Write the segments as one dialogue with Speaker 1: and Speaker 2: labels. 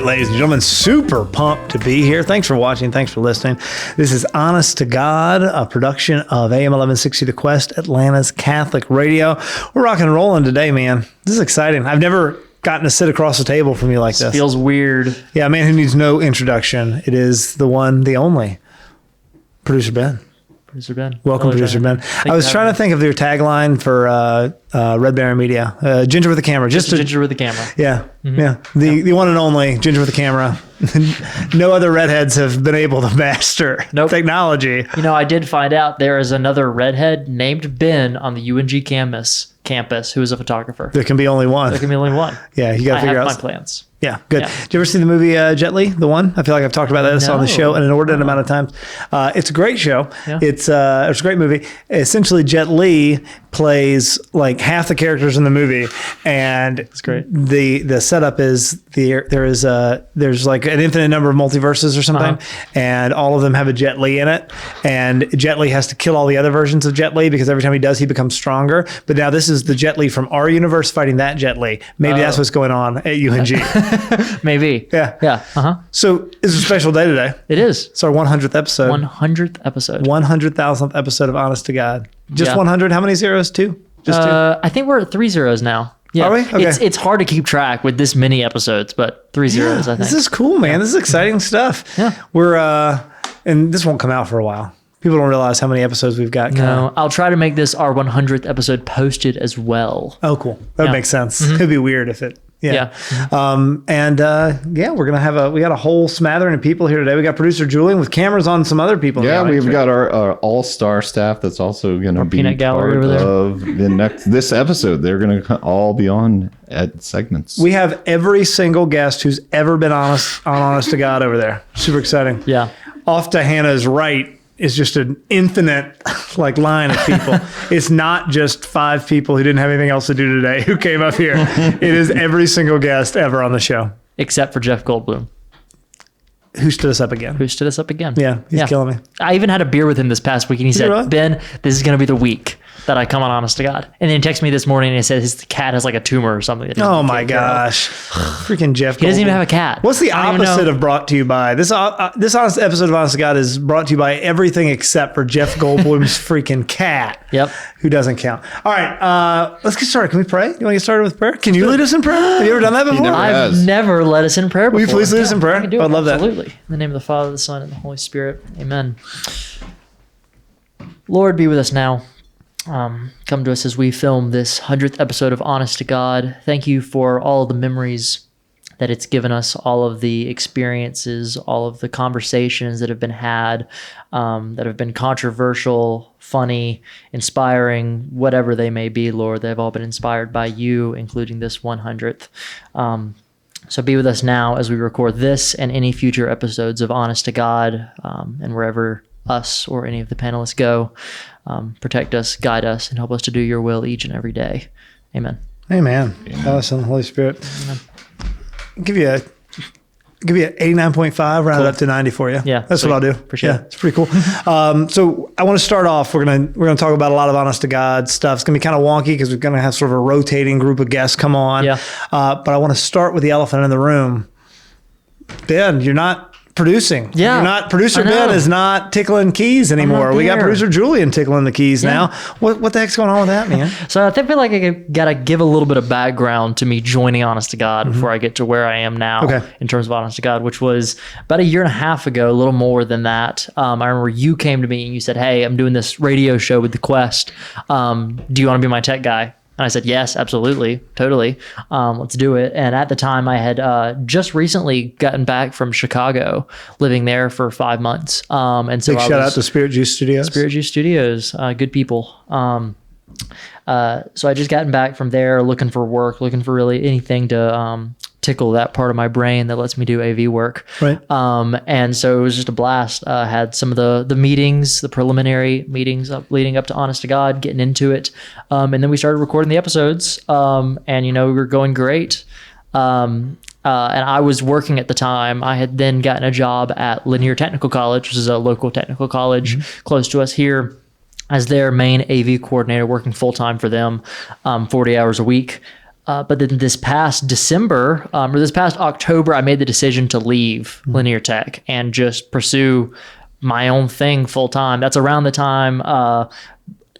Speaker 1: right, ladies and gentlemen, super pumped to be here. Thanks for watching. Thanks for listening. This is Honest to God, a production of AM 1160 The Quest, Atlanta's Catholic Radio. We're rocking and rolling today, man. This is exciting. I've never gotten to sit across the table from you like this.
Speaker 2: Feels weird.
Speaker 1: Yeah, a man who needs no introduction. It is the one, the only, Producer Ben.
Speaker 2: Producer Ben.
Speaker 1: Welcome,
Speaker 2: Hello,
Speaker 1: Producer
Speaker 2: John.
Speaker 1: Ben. I was trying to think of your tagline for Red Baron Media. Ginger with the camera.
Speaker 2: Just a ginger with the camera.
Speaker 1: Yeah. Mm-hmm. Yeah. The one and only Ginger with the camera. No other redheads have been able to master technology.
Speaker 2: You know, I did find out there is another redhead named Ben on the UNG campus who is a photographer.
Speaker 1: There can be only one.
Speaker 2: There can be only one.
Speaker 1: Yeah, you got to figure out.
Speaker 2: I have my plans.
Speaker 1: Yeah, good. Yeah. Did you ever see the movie Jet Li, the one? I feel like I've talked about this on the show an inordinate amount of times. It's a great show. Yeah. It's a great movie. Essentially, Jet Li plays like half the characters in the movie, and it's great. The setup is there's like an infinite number of multiverses or something, and all of them have a Jet Li in it, and Jet Li has to kill all the other versions of Jet Li because every time he does, he becomes stronger. But now this is the Jet Li from our universe fighting that Jet Li. Maybe that's what's going on at UNG.
Speaker 2: Maybe.
Speaker 1: Yeah.
Speaker 2: Yeah.
Speaker 1: So it's a special day today.
Speaker 2: It is.
Speaker 1: It's our 100th episode.
Speaker 2: 100th episode.
Speaker 1: 100,000th episode of Honest to God. Just 100. How many zeros? Two? Just two?
Speaker 2: I think we're at 3 zeros now. Yeah.
Speaker 1: Are we? Okay.
Speaker 2: It's hard to keep track with this many episodes, but 3 zeros, I think.
Speaker 1: This is cool, man. This is exciting stuff.
Speaker 2: Yeah.
Speaker 1: We're, and this won't come out for a while. People don't realize how many episodes we've got.
Speaker 2: No, I'll try to make this our 100th episode posted as well.
Speaker 1: Oh, cool. That would make sense. It'd be weird if it. Yeah. We're gonna we got a whole smattering of people here today. We got producer Julian with cameras on some other people.
Speaker 3: Yeah, we've got our all-star staff that's also gonna be
Speaker 2: peanut gallery
Speaker 3: part
Speaker 2: over there.
Speaker 3: Of this episode. They're gonna all be on at segments.
Speaker 1: We have every single guest who's ever been honest to God over there. Super exciting.
Speaker 2: Yeah.
Speaker 1: Off to Hannah's right is just an infinite line of people. It's not just 5 people who didn't have anything else to do today who came up here. It is every single guest ever on the show.
Speaker 2: Except for Jeff Goldblum.
Speaker 1: Who stood us up again. Yeah, he's killing me.
Speaker 2: I even had a beer with him this past week and he said,
Speaker 1: really?
Speaker 2: Ben, this is going to be the week that I come on Honest to God. And then he texted me this morning and he said his cat has like a tumor or something.
Speaker 1: Oh my gosh. Freaking Jeff Goldblum.
Speaker 2: He doesn't even have a cat.
Speaker 1: What's the opposite of brought to you by? This honest episode of Honest to God is brought to you by everything except for Jeff Goldblum's freaking cat.
Speaker 2: Yep.
Speaker 1: Who doesn't count. All right, let's get started. Can we pray? You want to get started with prayer? Can you lead us in prayer? Have you ever done that before?
Speaker 2: I've never led us in prayer before.
Speaker 1: Will you please lead us in prayer?
Speaker 2: I can do it.
Speaker 1: I'd love that.
Speaker 2: Absolutely. In the name of the Father, the Son, and the Holy Spirit. Amen. Lord, be with us now. Come to us as we film this 100th episode of Honest to God. Thank you for all the memories that it's given us, all of the experiences, all of the conversations that have been had, that have been controversial, funny, inspiring, whatever they may be, Lord. They've all been inspired by you, including this 100th. So be with us now as we record this and any future episodes of Honest to God, and wherever us or any of the panelists go. Protect us, guide us, and help us to do your will each and every day. Amen.
Speaker 1: Amen. Father, Son, and Holy Spirit. Amen. Give you an 89.5, round it up to 90 for you.
Speaker 2: Yeah,
Speaker 1: that's what I'll do.
Speaker 2: Appreciate it.
Speaker 1: It's pretty cool. So I want to start off. We're gonna talk about a lot of Honest to God stuff. It's gonna be kind of wonky because we're gonna have sort of a rotating group of guests come on.
Speaker 2: Yeah.
Speaker 1: But I want to start with the elephant in the room. Ben, you're not producing.
Speaker 2: Yeah.
Speaker 1: You're not, producer Ben is not tickling keys anymore. We got producer Julian tickling the keys now. What the heck's going on with that, man?
Speaker 2: So I feel like I gotta give a little bit of background to me joining Honest to God before I get to where I am now in terms of Honest to God, which was about a year and a half ago, a little more than that. I remember you came to me and you said, hey, I'm doing this radio show with The Quest. Do you want to be my tech guy? And I said, yes, absolutely, totally. Let's do it. And at the time I had just recently gotten back from Chicago, living there for 5 months. And so
Speaker 1: big shout out to Spirit Juice Studios.
Speaker 2: Spirit Juice Studios, good people. So I just gotten back from there looking for work, looking for really anything to tickle that part of my brain that lets me do AV work.
Speaker 1: Right.
Speaker 2: And so it was just a blast. Had some of the meetings, the preliminary meetings leading up to Honest to God, getting into it. And then we started recording the episodes. And, we were going great. And I was working at the time. I had then gotten a job at Lanier Technical College, which is a local technical college close to us here, as their main AV coordinator, working full-time for them, 40 hours a week. But then this past December, or this past October, I made the decision to leave linear tech and just pursue my own thing full time. That's around the time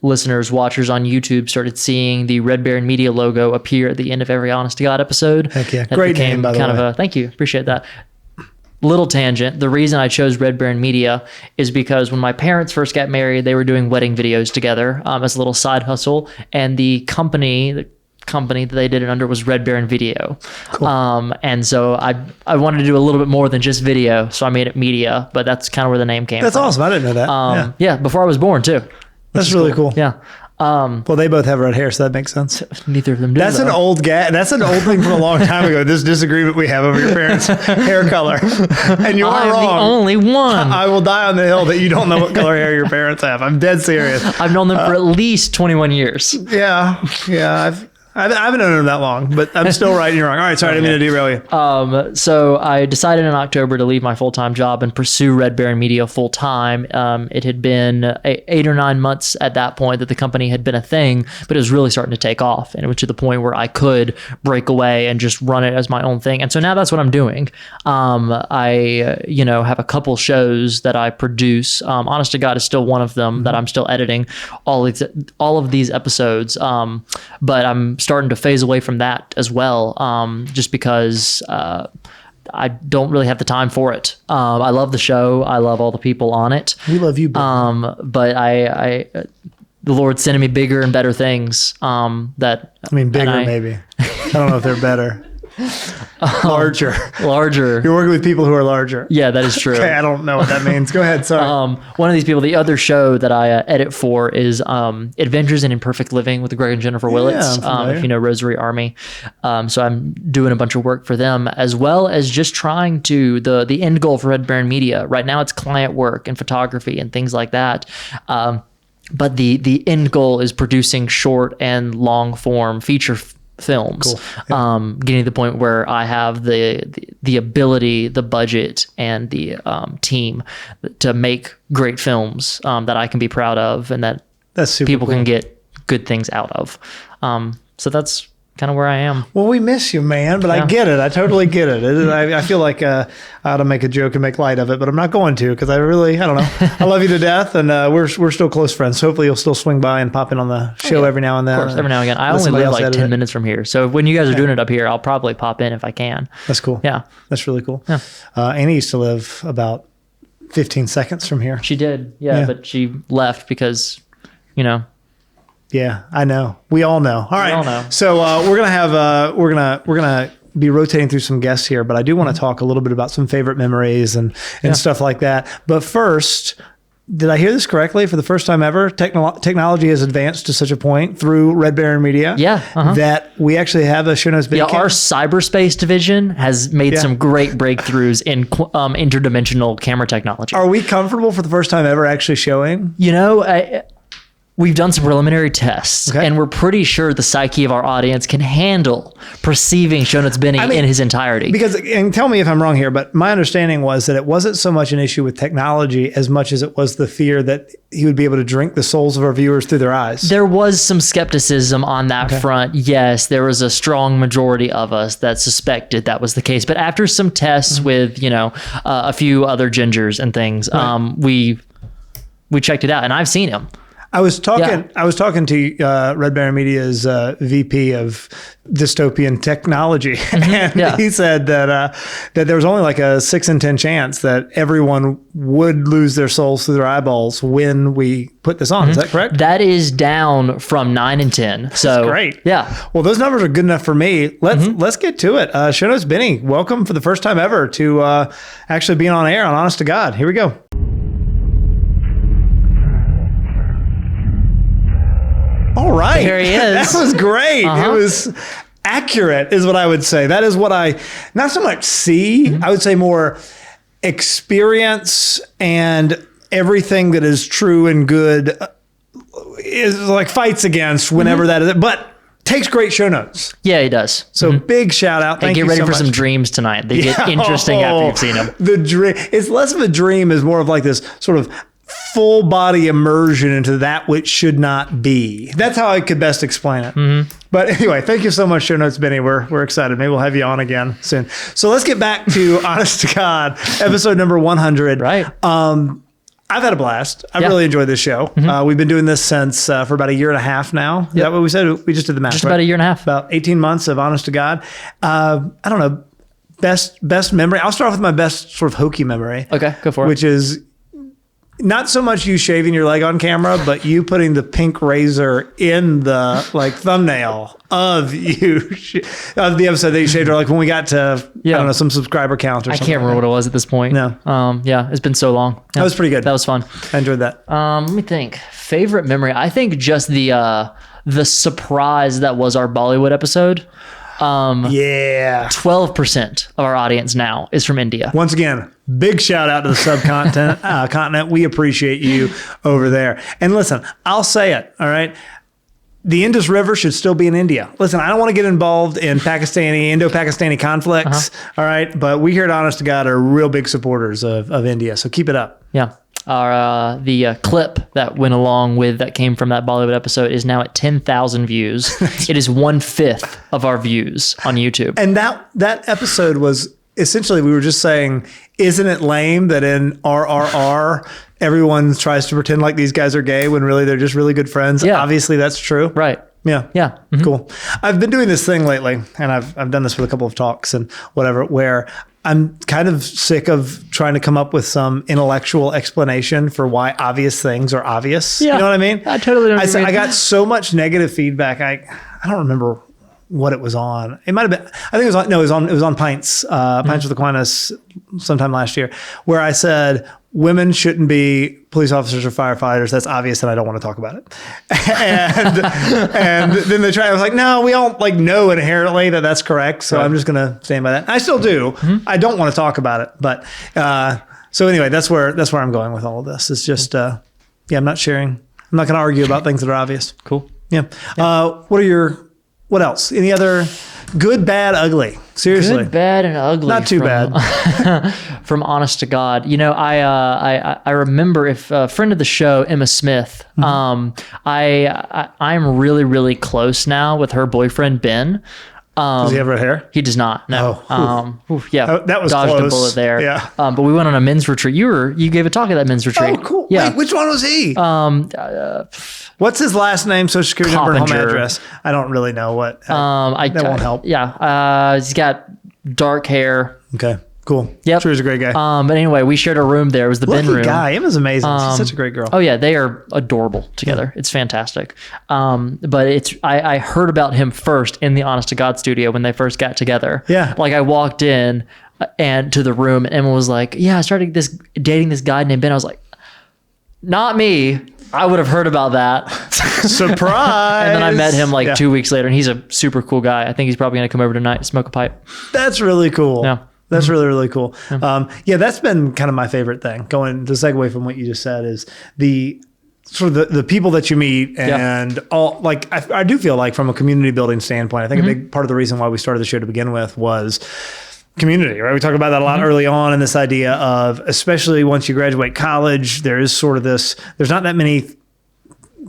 Speaker 2: listeners, watchers on YouTube started seeing the Red Baron Media logo appear at the end of every Honest to God episode.
Speaker 1: Heck yeah. Great name, by the way.
Speaker 2: Thank you. Appreciate that. Little tangent. The reason I chose Red Baron Media is because when my parents first got married, they were doing wedding videos together as a little side hustle. And the company that they did it under was Red Baron Video. Cool. And so I wanted to do a little bit more than just video. So I made it media, but that's kind of where the name came from.
Speaker 1: That's awesome. I didn't know that.
Speaker 2: Yeah, before I was born too.
Speaker 1: That's really cool.
Speaker 2: Yeah.
Speaker 1: Well, they both have red hair, so that makes sense.
Speaker 2: Neither of them do.
Speaker 1: That's an old That's an old thing from a long time ago. This disagreement we have over your parents' hair color, and you are wrong.
Speaker 2: I'm the only one.
Speaker 1: I will die on the hill that you don't know what color hair your parents have. I'm dead serious.
Speaker 2: I've known them for at least 21 years.
Speaker 1: Yeah. I haven't known them that long, but I'm still right and you're wrong. All right, sorry, I didn't mean to derail you.
Speaker 2: So I decided in October to leave my full-time job and pursue Red Baron Media full-time. It had been 8 or 9 months at that point that the company had been a thing, but it was really starting to take off. And it was to the point where I could break away and just run it as my own thing. And so now that's what I'm doing. I have a couple shows that I produce. Honest to God is still one of them that I'm still editing all of these episodes. But I'm starting to phase away from that as well, just because I don't really have the time for it. I love the show. I love all the people on it.
Speaker 1: We love you,
Speaker 2: but the Lord's sending me bigger and better things. Bigger
Speaker 1: maybe. I don't know if they're better. Larger. You're working with people who are larger.
Speaker 2: Yeah, that is true.
Speaker 1: Okay, I don't know what that means. Go ahead. Sorry.
Speaker 2: One of these people, the other show that I edit for is Adventures in Imperfect Living with Greg and Jennifer Willits. If you know Rosary Army. So I'm doing a bunch of work for them, as well as just trying to, the end goal for Red Baron Media. Right now it's client work and photography and things like that. But the end goal is producing short and long form feature films. Cool. Yeah. Getting to the point where I have the ability, the budget, and the team to make great films that I can be proud of and that people can get good things out of. So that's kind of where I am.
Speaker 1: Well, we miss you, man, but I get it. I totally get it. I feel like I ought to make a joke and make light of it, but I'm not going to, because I don't know. I love you to death, and we're still close friends. So hopefully you'll still swing by and pop in on the show every now and then.
Speaker 2: Of course, every now and again. I only live like 10 minutes from here. So when you guys are doing it up here, I'll probably pop in if I can.
Speaker 1: That's cool.
Speaker 2: Yeah.
Speaker 1: That's really cool.
Speaker 2: Yeah.
Speaker 1: Annie used to live about 15 seconds from here.
Speaker 2: She did. Yeah. But she left because,
Speaker 1: Yeah, I know. We all know. All right.
Speaker 2: We all know.
Speaker 1: So we're gonna have we're gonna be rotating through some guests here, but I do want to talk a little bit about some favorite memories and stuff like that. But first, did I hear this correctly? For the first time ever, technology has advanced to such a point through Red Baron Media that we actually have a show notes.
Speaker 2: Yeah, our cyberspace division has made some great breakthroughs in interdimensional camera technology.
Speaker 1: Are we comfortable for the first time ever actually showing?
Speaker 2: We've done some preliminary tests, and we're pretty sure the psyche of our audience can handle perceiving Show Notes Benny in his entirety.
Speaker 1: Because, and tell me if I'm wrong here, but my understanding was that it wasn't so much an issue with technology as much as it was the fear that he would be able to drink the souls of our viewers through their eyes.
Speaker 2: There was some skepticism on that front. Yes, there was a strong majority of us that suspected that was the case. But after some tests with, a few other gingers and things, we checked it out, and I've seen him.
Speaker 1: I was talking to Red Baron Media's VP of dystopian technology, and he said that there was only like a 6 in 10 chance that everyone would lose their souls through their eyeballs when we put this on. Is that correct?
Speaker 2: That is down from 9 in 10. So
Speaker 1: that's great.
Speaker 2: Yeah.
Speaker 1: Well, those numbers are good enough for me. Let's get to it. Show Notes Benny, welcome for the first time ever to actually being on air on Honest to God. Here we go. All right.
Speaker 2: Here he is.
Speaker 1: That was great. It was accurate is what I would say. That is what I, not so much see, I would say more experience, and everything that is true and good is like fights against whenever that is, but takes great show notes.
Speaker 2: Yeah, he does.
Speaker 1: So big shout out. Thank you.
Speaker 2: Get ready
Speaker 1: so
Speaker 2: for
Speaker 1: much.
Speaker 2: Some dreams tonight. They get interesting after you've seen them.
Speaker 1: The dream, it's less of a dream, is more of like this sort of full body immersion into that which should not be. That's how I could best explain it. But anyway, thank you so much, Show Notes Benny. We're excited. Maybe we'll have you on again soon. So let's get back to Honest to God, episode number 100.
Speaker 2: Right.
Speaker 1: I've had a blast. I really enjoyed this show. We've been doing this since for about a year and a half now. Is that what we said? We just did the math.
Speaker 2: Just about a year and a half.
Speaker 1: About 18 months of Honest to God. I don't know. Best memory. I'll start off with my best sort of hokey memory.
Speaker 2: Okay, go for it.
Speaker 1: Which is not so much you shaving your leg on camera, but you putting the pink razor in the thumbnail of the episode that you shaved, or when we got to I don't know, some subscriber count or something.
Speaker 2: I can't remember what it was at this point.
Speaker 1: No.
Speaker 2: Yeah, it's been so long. Yeah.
Speaker 1: That was pretty good.
Speaker 2: That was fun.
Speaker 1: I enjoyed that.
Speaker 2: Let me think. Favorite memory. I think just the surprise that was our Bollywood episode. 12% of our audience now is from India.
Speaker 1: Once again, big shout out to the subcontinent continent. We appreciate you over there. And listen, I'll say it. All right. The Indus River should still be in India. Listen, I don't want to get involved in Indo-Pakistani conflicts. All right. But we here at Honest to God are real big supporters of India. So keep it up.
Speaker 2: Yeah. The clip that went along with that came from that Bollywood episode is now at 10,000 views. It is 1/5 of our views on YouTube.
Speaker 1: And that episode was essentially, we were just saying, isn't it lame that in RRR everyone tries to pretend like these guys are gay when really they're just really good friends?
Speaker 2: Yeah.
Speaker 1: Obviously that's true.
Speaker 2: Right.
Speaker 1: Yeah.
Speaker 2: Yeah. Mm-hmm.
Speaker 1: Cool. I've been doing this thing lately, and I've done this with a couple of talks and whatever, where I'm kind of sick of trying to come up with some intellectual explanation for why obvious things are obvious.
Speaker 2: Yeah.
Speaker 1: You know what I mean?
Speaker 2: I totally know what you mean.
Speaker 1: I got so much negative feedback. I don't remember what it was on. It might have been, I think it was on Pints, Pints with Aquinas sometime last year, where I said, women shouldn't be police officers or firefighters. That's obvious, and I don't want to talk about it. And then I was like, no, we all know inherently that that's correct. So I'm just going to stand by that. I still do. I don't want to talk about it. But so anyway, that's where I'm going with all of this. It's just, I'm not sharing. I'm not going to argue about things that are obvious.
Speaker 2: Cool.
Speaker 1: Yeah. What else? Any other good, bad, ugly? Seriously.
Speaker 2: Good, bad, and ugly.
Speaker 1: Not too bad.
Speaker 2: From Honest to God. I remember if a friend of the show, Emma Smith, I'm really, really close now with her boyfriend, Ben.
Speaker 1: Does he have red hair?
Speaker 2: He does not. No.
Speaker 1: Yeah. That was
Speaker 2: dodged
Speaker 1: close.
Speaker 2: a bullet there.
Speaker 1: Yeah.
Speaker 2: But we went on a men's retreat. You gave a talk at that men's retreat.
Speaker 1: Oh, cool.
Speaker 2: Yeah.
Speaker 1: Wait, which one was he? What's his last name, social security number, and home address? I don't really know what. That won't help.
Speaker 2: Yeah. He's got dark hair.
Speaker 1: Okay. Cool.
Speaker 2: Yep.
Speaker 1: Sure, he's a great guy.
Speaker 2: But anyway, we shared a room there. It was the Ben room.
Speaker 1: Guy. Emma's amazing. She's such a great girl.
Speaker 2: Oh yeah, they are adorable together. Yeah. It's fantastic. But I heard about him first in the Honest to God studio when they first got together.
Speaker 1: Yeah.
Speaker 2: I walked in and to the room, and Emma was like, "Yeah, I started dating this guy named Ben." I was like, "Not me. I would have heard about that."
Speaker 1: Surprise.
Speaker 2: And then I met him 2 weeks later, and he's a super cool guy. I think he's probably going to come over tonight and smoke a pipe.
Speaker 1: That's really cool.
Speaker 2: Yeah.
Speaker 1: That's really, really cool. That's been kind of my favorite thing. Going to segue from what you just said is the sort of the people that you meet and all, I do feel like from a community building standpoint, I think a big part of the reason why we started the show to begin with was community, right? We talk about that a lot early on, in this idea of, especially once you graduate college, there is sort of this, there's not that many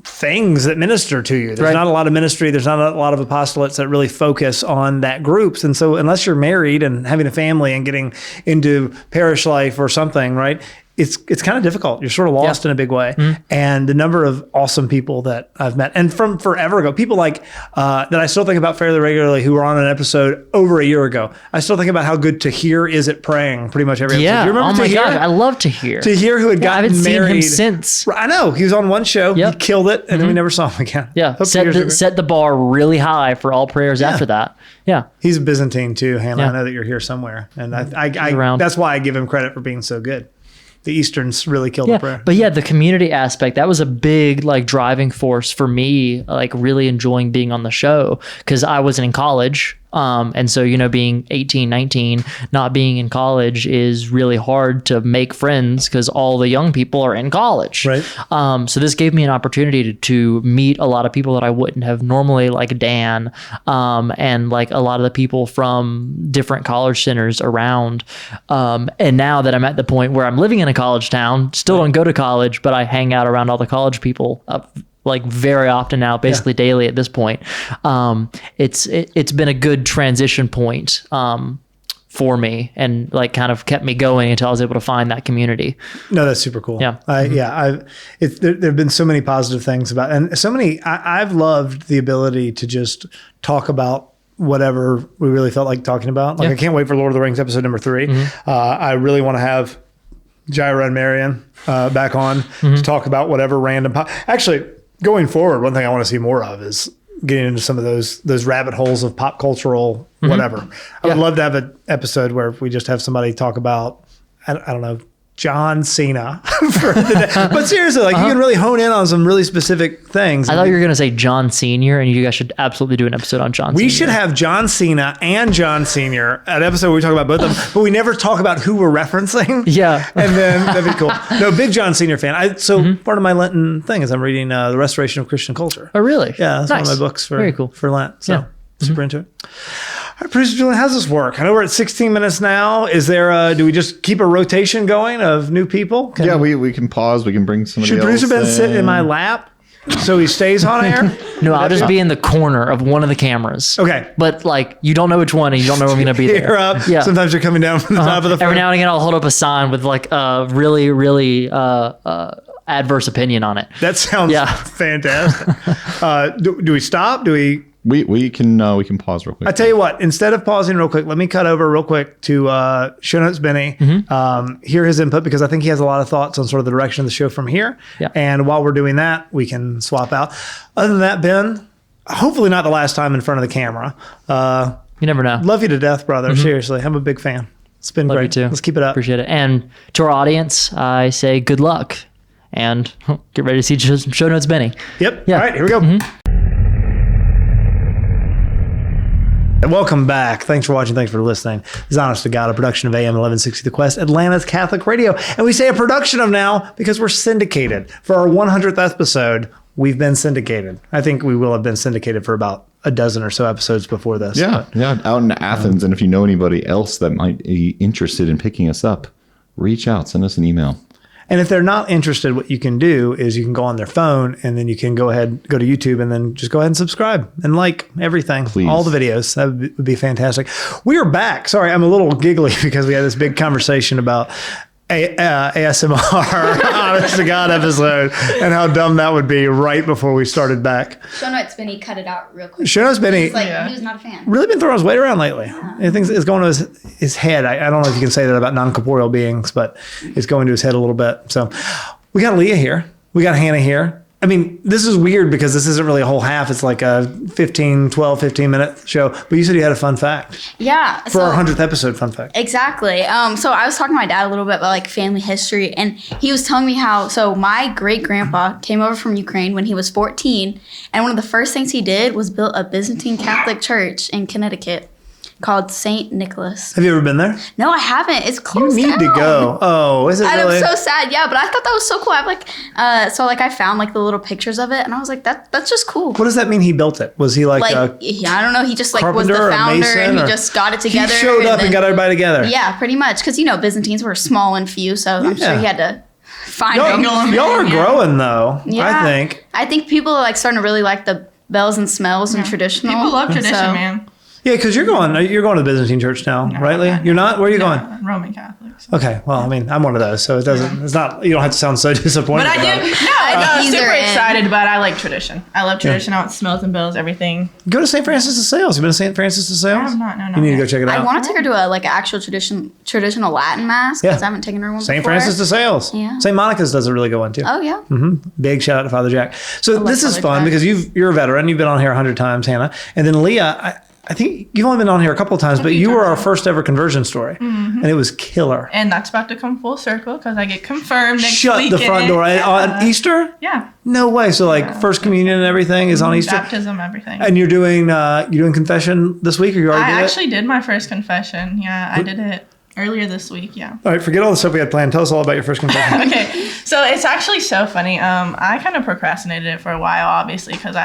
Speaker 1: things that minister to you. There's not a lot of ministry. There's not a lot of apostolates that really focus on that groups. And so unless you're married and having a family and getting into parish life or something, right, it's kind of difficult. You're sort of lost in a big way. And the number of awesome people that I've met, and from forever ago, people that I still think about fairly regularly, who were on an episode over a year ago. I still think about how good Tahir is at praying pretty much every episode.
Speaker 2: Yeah.
Speaker 1: Do you remember Tahir?
Speaker 2: God, I love Tahir.
Speaker 1: Tahir, who had gotten
Speaker 2: I haven't
Speaker 1: married.
Speaker 2: seen him since.
Speaker 1: I know. He was on one show. He killed it, and then we never saw him again.
Speaker 2: Yeah. Set the bar really high for all prayers after that. Yeah.
Speaker 1: He's a Byzantine too, Hannah. I know that you're here somewhere. And I that's why I give him credit for being so good. The Easterns really killed the prayer.
Speaker 2: But the community aspect, that was a big driving force for me, really enjoying being on the show, because I wasn't in college. And so, being 18, 19, not being in college is really hard to make friends because all the young people are in college.
Speaker 1: Right.
Speaker 2: So this gave me an opportunity to meet a lot of people that I wouldn't have normally, like Dan, and a lot of the people from different college centers around. And now that I'm at the point where I'm living in a college town, still don't go to college, but I hang out around all the college people. like very often now, basically daily at this point. It's been a good transition point for me, and like kind of kept me going until I was able to find that community.
Speaker 1: No, that's super cool.
Speaker 2: Yeah.
Speaker 1: There've been so many positive things about, and so many, I've loved the ability to just talk about whatever we really felt like talking about. Like I can't wait for Lord of the Rings episode number 3. I really want to have Jaira and Marion back on to talk about whatever random actually, going forward, one thing I want to see more of is getting into some of those rabbit holes of pop cultural whatever. I would love to have an episode where we just have somebody talk about, I don't know, John Cena for the day. But seriously, like you can really hone in on some really specific things.
Speaker 2: I thought you were going to say John Sr., and you guys should absolutely do an episode on John Sr.
Speaker 1: We should have John Cena and John Sr., an episode where we talk about both of them, but we never talk about who we're referencing.
Speaker 2: Yeah.
Speaker 1: And then that'd be cool. No, big John Sr. fan. So part of my Lenten thing is I'm reading The Restoration of Christian Culture.
Speaker 2: Oh, really?
Speaker 1: Yeah, that's one of my books for,
Speaker 2: very cool.
Speaker 1: for Lent. So super into it. All right, producer Julian, how's this work? I know we're at 16 minutes now. Is there do we just keep a rotation going of new people?
Speaker 3: We can pause. We can bring somebody else.
Speaker 1: Should producer Ben sit in my lap so he stays on air?
Speaker 2: No, I'll just be in the corner of one of the cameras.
Speaker 1: Okay.
Speaker 2: But like, you don't know which one, and you don't know when I'm going to be there.
Speaker 1: You're up.
Speaker 2: Yeah.
Speaker 1: Sometimes you're coming down from the top of the phone.
Speaker 2: Every now and again, I'll hold up a sign with like a really, really adverse opinion on it.
Speaker 1: That sounds fantastic. Do we stop? Do we...
Speaker 3: We can pause real quick.
Speaker 1: I tell you what, instead of pausing real quick, let me cut over real quick to Show Notes Benny, hear his input, because I think he has a lot of thoughts on sort of the direction of the show from here.
Speaker 2: Yeah.
Speaker 1: And while we're doing that, we can swap out. Other than that, Ben, hopefully not the last time in front of the camera.
Speaker 2: You never know.
Speaker 1: Love you to death, brother. Seriously, I'm a big fan. It's been
Speaker 2: Love
Speaker 1: great.
Speaker 2: you too.
Speaker 1: Let's keep it up.
Speaker 2: Appreciate it. And to our audience, I say good luck, and get ready to see some Show Notes Benny.
Speaker 1: Yep.
Speaker 2: Yeah.
Speaker 1: All right, here we go. Welcome back. Thanks for watching. Thanks for listening. This is Honest to God, a production of AM 1160 The Quest, Atlanta's Catholic Radio. And we say a production of now because we're syndicated. For our 100th episode, we've been syndicated. I think we will have been syndicated for about a dozen or so episodes before this.
Speaker 3: Yeah, out in Athens. And if you know anybody else that might be interested in picking us up, reach out, send us an email.
Speaker 1: And if they're not interested, what you can do is you can go on their phone, and then you can go to YouTube, and then just go ahead and subscribe and like everything,
Speaker 3: Please.
Speaker 1: All the videos. That would be fantastic. We are back. Sorry, I'm a little giggly because we had this big conversation about ASMR, Honest to God episode, and how dumb that would be right before we started back.
Speaker 4: Show Notes Benny cut it out real quick.
Speaker 1: Show Notes Benny,
Speaker 4: He was not a fan.
Speaker 1: really been throwing his weight around lately. I think it's going to his head. I don't know if you can say that about non-corporeal beings, but it's going to his head a little bit. So we got Leah here. We got Hannah here. I mean, this is weird because this isn't really a whole half. It's like a 15 minute show. But you said you had a fun fact.
Speaker 4: Yeah.
Speaker 1: For our 100th episode, fun fact.
Speaker 4: Exactly. So I was talking to my dad a little bit about like family history, and he was telling me how, so my great grandpa came over from Ukraine when he was 14, and one of the first things he did was build a Byzantine Catholic church in Connecticut called St. Nicholas.
Speaker 1: Have you ever been there?
Speaker 4: No, I haven't. It's closed
Speaker 1: You need to
Speaker 4: down.
Speaker 1: go. Oh, is it
Speaker 4: And
Speaker 1: really?
Speaker 4: I'm so sad. Yeah, but I thought that was so cool. I like, I found like the little pictures of it, and I was like, that's just cool.
Speaker 1: What does that mean he built it? Was he like a
Speaker 4: I don't know. He just like was
Speaker 1: carpenter
Speaker 4: the
Speaker 1: or a
Speaker 4: founder,
Speaker 1: mason,
Speaker 4: and he
Speaker 1: or-
Speaker 4: just got it together.
Speaker 1: He showed up and got everybody together.
Speaker 4: Yeah, pretty much. Because Byzantines were small and few, so I'm sure he had to find
Speaker 1: Y'all are growing though, I think.
Speaker 4: I think people are like starting to really like the bells and smells and traditional.
Speaker 5: People love tradition,
Speaker 4: so-
Speaker 5: man.
Speaker 1: Yeah, because you're going to the Byzantine church now, right, Leah? You're not? Where are you going?
Speaker 5: Roman Catholics.
Speaker 1: Okay, well, I mean, I'm one of those, so it doesn't. It's not. You don't have to sound so disappointed.
Speaker 5: But I
Speaker 1: about
Speaker 5: do.
Speaker 1: it.
Speaker 5: I'm
Speaker 4: He's
Speaker 5: super
Speaker 4: are in.
Speaker 5: excited, but I like tradition. I love tradition. How it smells and bells, everything.
Speaker 1: Go to St. Francis de Sales. You been to St. Francis de Sales?
Speaker 5: I have not. No,
Speaker 1: You need to go
Speaker 5: yet.
Speaker 1: check it out.
Speaker 4: I want to take her to a like actual traditional Latin mass because I haven't taken her one before.
Speaker 1: St. Francis de Sales.
Speaker 4: Yeah.
Speaker 1: St. Monica's does a really good one too.
Speaker 4: Oh yeah.
Speaker 1: Big shout out to Father Jack. So
Speaker 4: love
Speaker 1: this is
Speaker 4: Father
Speaker 1: fun
Speaker 4: Jack.
Speaker 1: because you're a veteran. You've been on here 100 times, Hannah, and then Leah. I think you've only been on here a couple of times, but you were our first ever conversion story, and it was killer.
Speaker 5: And that's about to come full circle because I get confirmed next
Speaker 1: Shut
Speaker 5: weekend.
Speaker 1: the front door on Easter.
Speaker 5: Yeah.
Speaker 1: No way. So like first communion and everything is on Easter.
Speaker 5: Baptism, everything.
Speaker 1: And you're doing confession this week, or you already
Speaker 5: I
Speaker 1: did
Speaker 5: actually did my first confession. Yeah, I did it earlier this week. Yeah.
Speaker 1: it? All right, forget all the stuff we had planned. Tell us all about your first confession.
Speaker 5: Okay, so it's actually so funny. I kind of procrastinated it for a while, obviously, because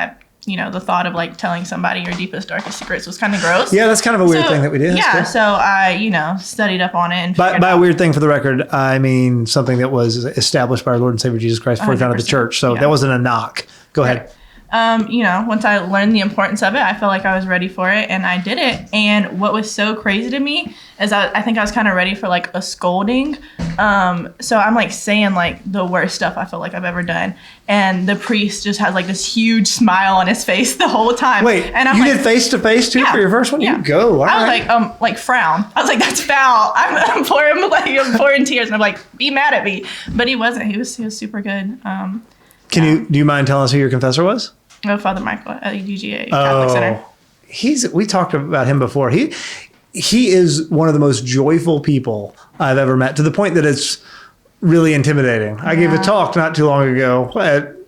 Speaker 5: the thought of like telling somebody your deepest, darkest secrets was kind of gross.
Speaker 1: Yeah, that's kind of a weird thing that we did. That's
Speaker 5: Yeah,
Speaker 1: cool.
Speaker 5: so I, studied up on it and figured
Speaker 1: By a
Speaker 5: out.
Speaker 1: weird thing, for the record, I mean something that was established by our Lord and Savior Jesus Christ before he founded the
Speaker 5: 100%,
Speaker 1: church. So
Speaker 5: yeah.
Speaker 1: that wasn't a knock. Go ahead.
Speaker 5: Once I learned the importance of it, I felt like I was ready for it, and I did it. And what was so crazy to me is I think I was kind of ready for like a scolding. So I'm like saying like the worst stuff I feel like I've ever done, and the priest just has like this huge smile on his face the whole time.
Speaker 1: Wait,
Speaker 5: and
Speaker 1: you did face to face too for your first one?
Speaker 5: Yeah.
Speaker 1: You go. All
Speaker 5: I was
Speaker 1: right.
Speaker 5: like frown. I was like, that's foul. I'm pouring tears, and I'm like, be mad at me. But he wasn't. He was super good.
Speaker 1: Do you mind telling us who your confessor was?
Speaker 5: Father Michael at UGA Catholic Center.
Speaker 1: We talked about him before. He is one of the most joyful people I've ever met, to the point that it's really intimidating. I gave a talk not too long ago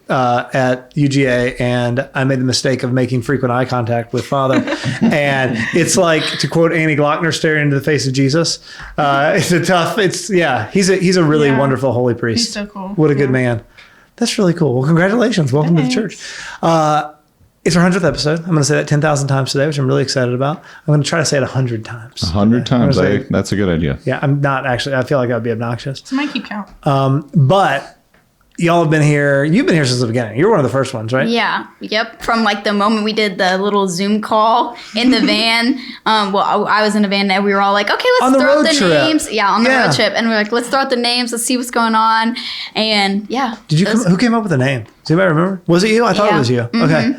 Speaker 1: at UGA, and I made the mistake of making frequent eye contact with Father. And it's like, to quote Annie Glockner, staring into the face of Jesus. He's a really wonderful holy priest.
Speaker 5: He's so cool.
Speaker 1: What a good man. That's really cool. Well, congratulations. Welcome to the church. It's our 100th episode. I'm going to say that 10,000 times today, which I'm really excited about. I'm going to try to say it 100 times.
Speaker 3: 100 times. That's a good idea.
Speaker 1: Yeah, I'm not actually. I feel like that would be obnoxious.
Speaker 5: Somebody keep count.
Speaker 1: But y'all have been here. You've been here since the beginning. You're one of the first ones, right?
Speaker 4: Yeah. Yep. From like the moment we did the little Zoom call in the van. I was in a van and we were all like, okay, let's throw out the names. Yeah, on the road trip. And we're like, let's throw out the names. Let's see what's going on. And yeah.
Speaker 1: Who came up with the name? Does anybody remember? Was it you? I thought it was you. Mm-hmm. Okay.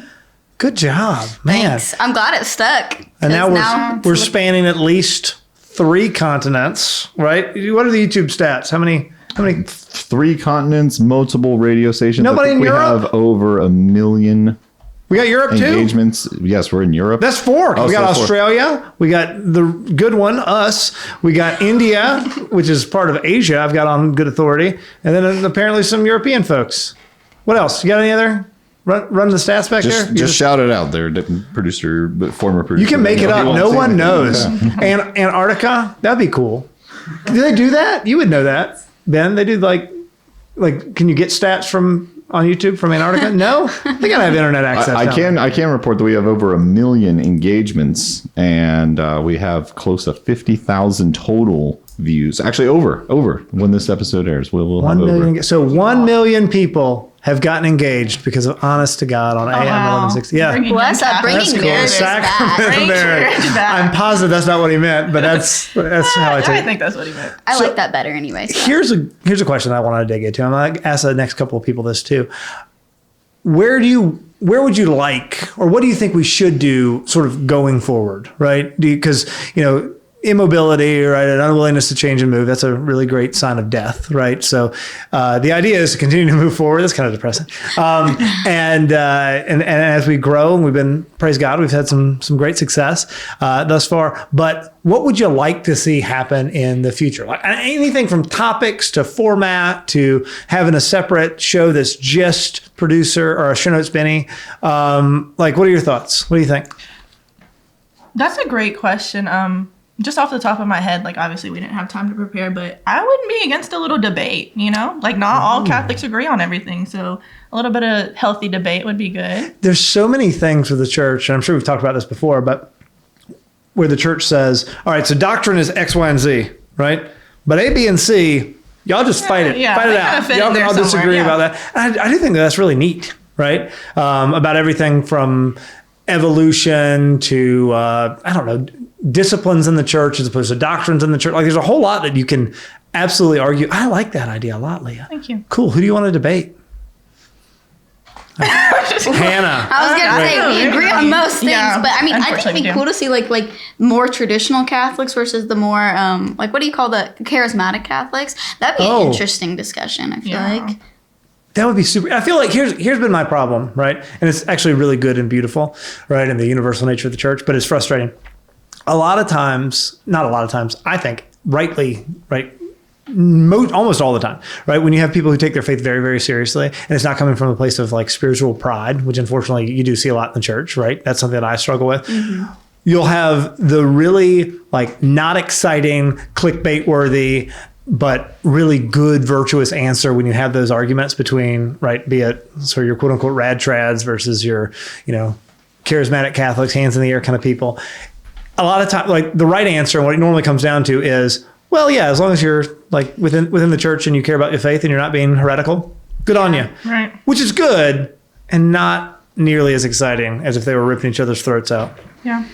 Speaker 1: Good job, man.
Speaker 4: Thanks. I'm glad it stuck.
Speaker 1: And now we're spanning at least 3 continents, right? What are the YouTube stats? How many?
Speaker 3: 3 continents, multiple radio stations.
Speaker 1: Nobody in Europe?
Speaker 3: We have over 1 million.
Speaker 1: We got Europe
Speaker 3: engagements.
Speaker 1: too?
Speaker 3: Yes, we're in Europe.
Speaker 1: That's 4. We got Australia. We got the good one, us. We got India, which is part of Asia. I've got on good authority. And then apparently some European folks. What else? You got any other? Run the stats back there?
Speaker 3: Just shout it out there, former producer.
Speaker 1: You can make it up. No one knows. And Antarctica? That'd be cool. Do they do that? You would know that, Ben. They do like can you get stats from on YouTube from Antarctica? No? They gotta have internet access.
Speaker 3: I can report that we have over 1 million engagements, and we have close to 50,000 total views. Actually, over when this episode airs. We'll have over.
Speaker 1: So 1 million people have gotten engaged because of Honest to God on AM 1160. Yeah.
Speaker 4: What's up? Bringing marriage back.
Speaker 1: I'm positive that's not what he meant, but that's how I take it.
Speaker 5: I think that's what he meant.
Speaker 4: I like that better anyway. So.
Speaker 1: Here's a question I want to dig into. I'm going to ask the next couple of people this too. Where would you like, or what do you think we should do sort of going forward, right? Because, immobility, right, an unwillingness to change and move, that's a really great sign of death, right? So the idea is to continue to move forward. That's kind of depressing. And as we grow, and praise God, we've had some great success thus far. But what would you like to see happen in the future? Like anything from topics to format to having a separate show that's just producer or a show notes Benny. What are your thoughts? What do you think?
Speaker 5: That's a great question. Just off the top of my head, obviously we didn't have time to prepare, but I wouldn't be against a little debate, not all Catholics agree on everything. So a little bit of healthy debate would be good.
Speaker 1: There's so many things with the church, and I'm sure we've talked about this before, but where the church says, all right, so doctrine is X, Y, and Z, right? But A, B, and C, y'all just fight it out. Y'all can all disagree about that. And I do think that's really neat, right? About everything from evolution to, disciplines in the church as opposed to doctrines in the church. There's a whole lot that you can absolutely argue. I like that idea a lot, Leah.
Speaker 5: Thank you.
Speaker 1: Cool. Who do you want to debate? Hannah.
Speaker 4: I was going to say, we agree on most things, but I think it'd be cool to see more traditional Catholics versus the more, what do you call the charismatic Catholics? That'd be an interesting discussion, I feel like.
Speaker 1: That would be super. I feel like here's been my problem, right? And it's actually really good and beautiful, right? In the universal nature of the church, but it's frustrating. Not a lot of times, I think, rightly, right? Almost all the time, right? When you have people who take their faith very, very seriously, and it's not coming from a place of spiritual pride, which unfortunately you do see a lot in the church, right? That's something that I struggle with. Mm-hmm. You'll have the really not exciting, clickbait worthy, but really good, virtuous answer when you have those arguments between, right, be it sort of your quote unquote rad trads versus your, charismatic Catholics, hands in the air kind of people. A lot of time, the right answer and what it normally comes down to is, well, yeah, as long as you're within the church and you care about your faith and you're not being heretical, good on you.
Speaker 5: Right.
Speaker 1: Which is good. and not nearly as exciting as if they were ripping each other's throats out.
Speaker 5: Yeah.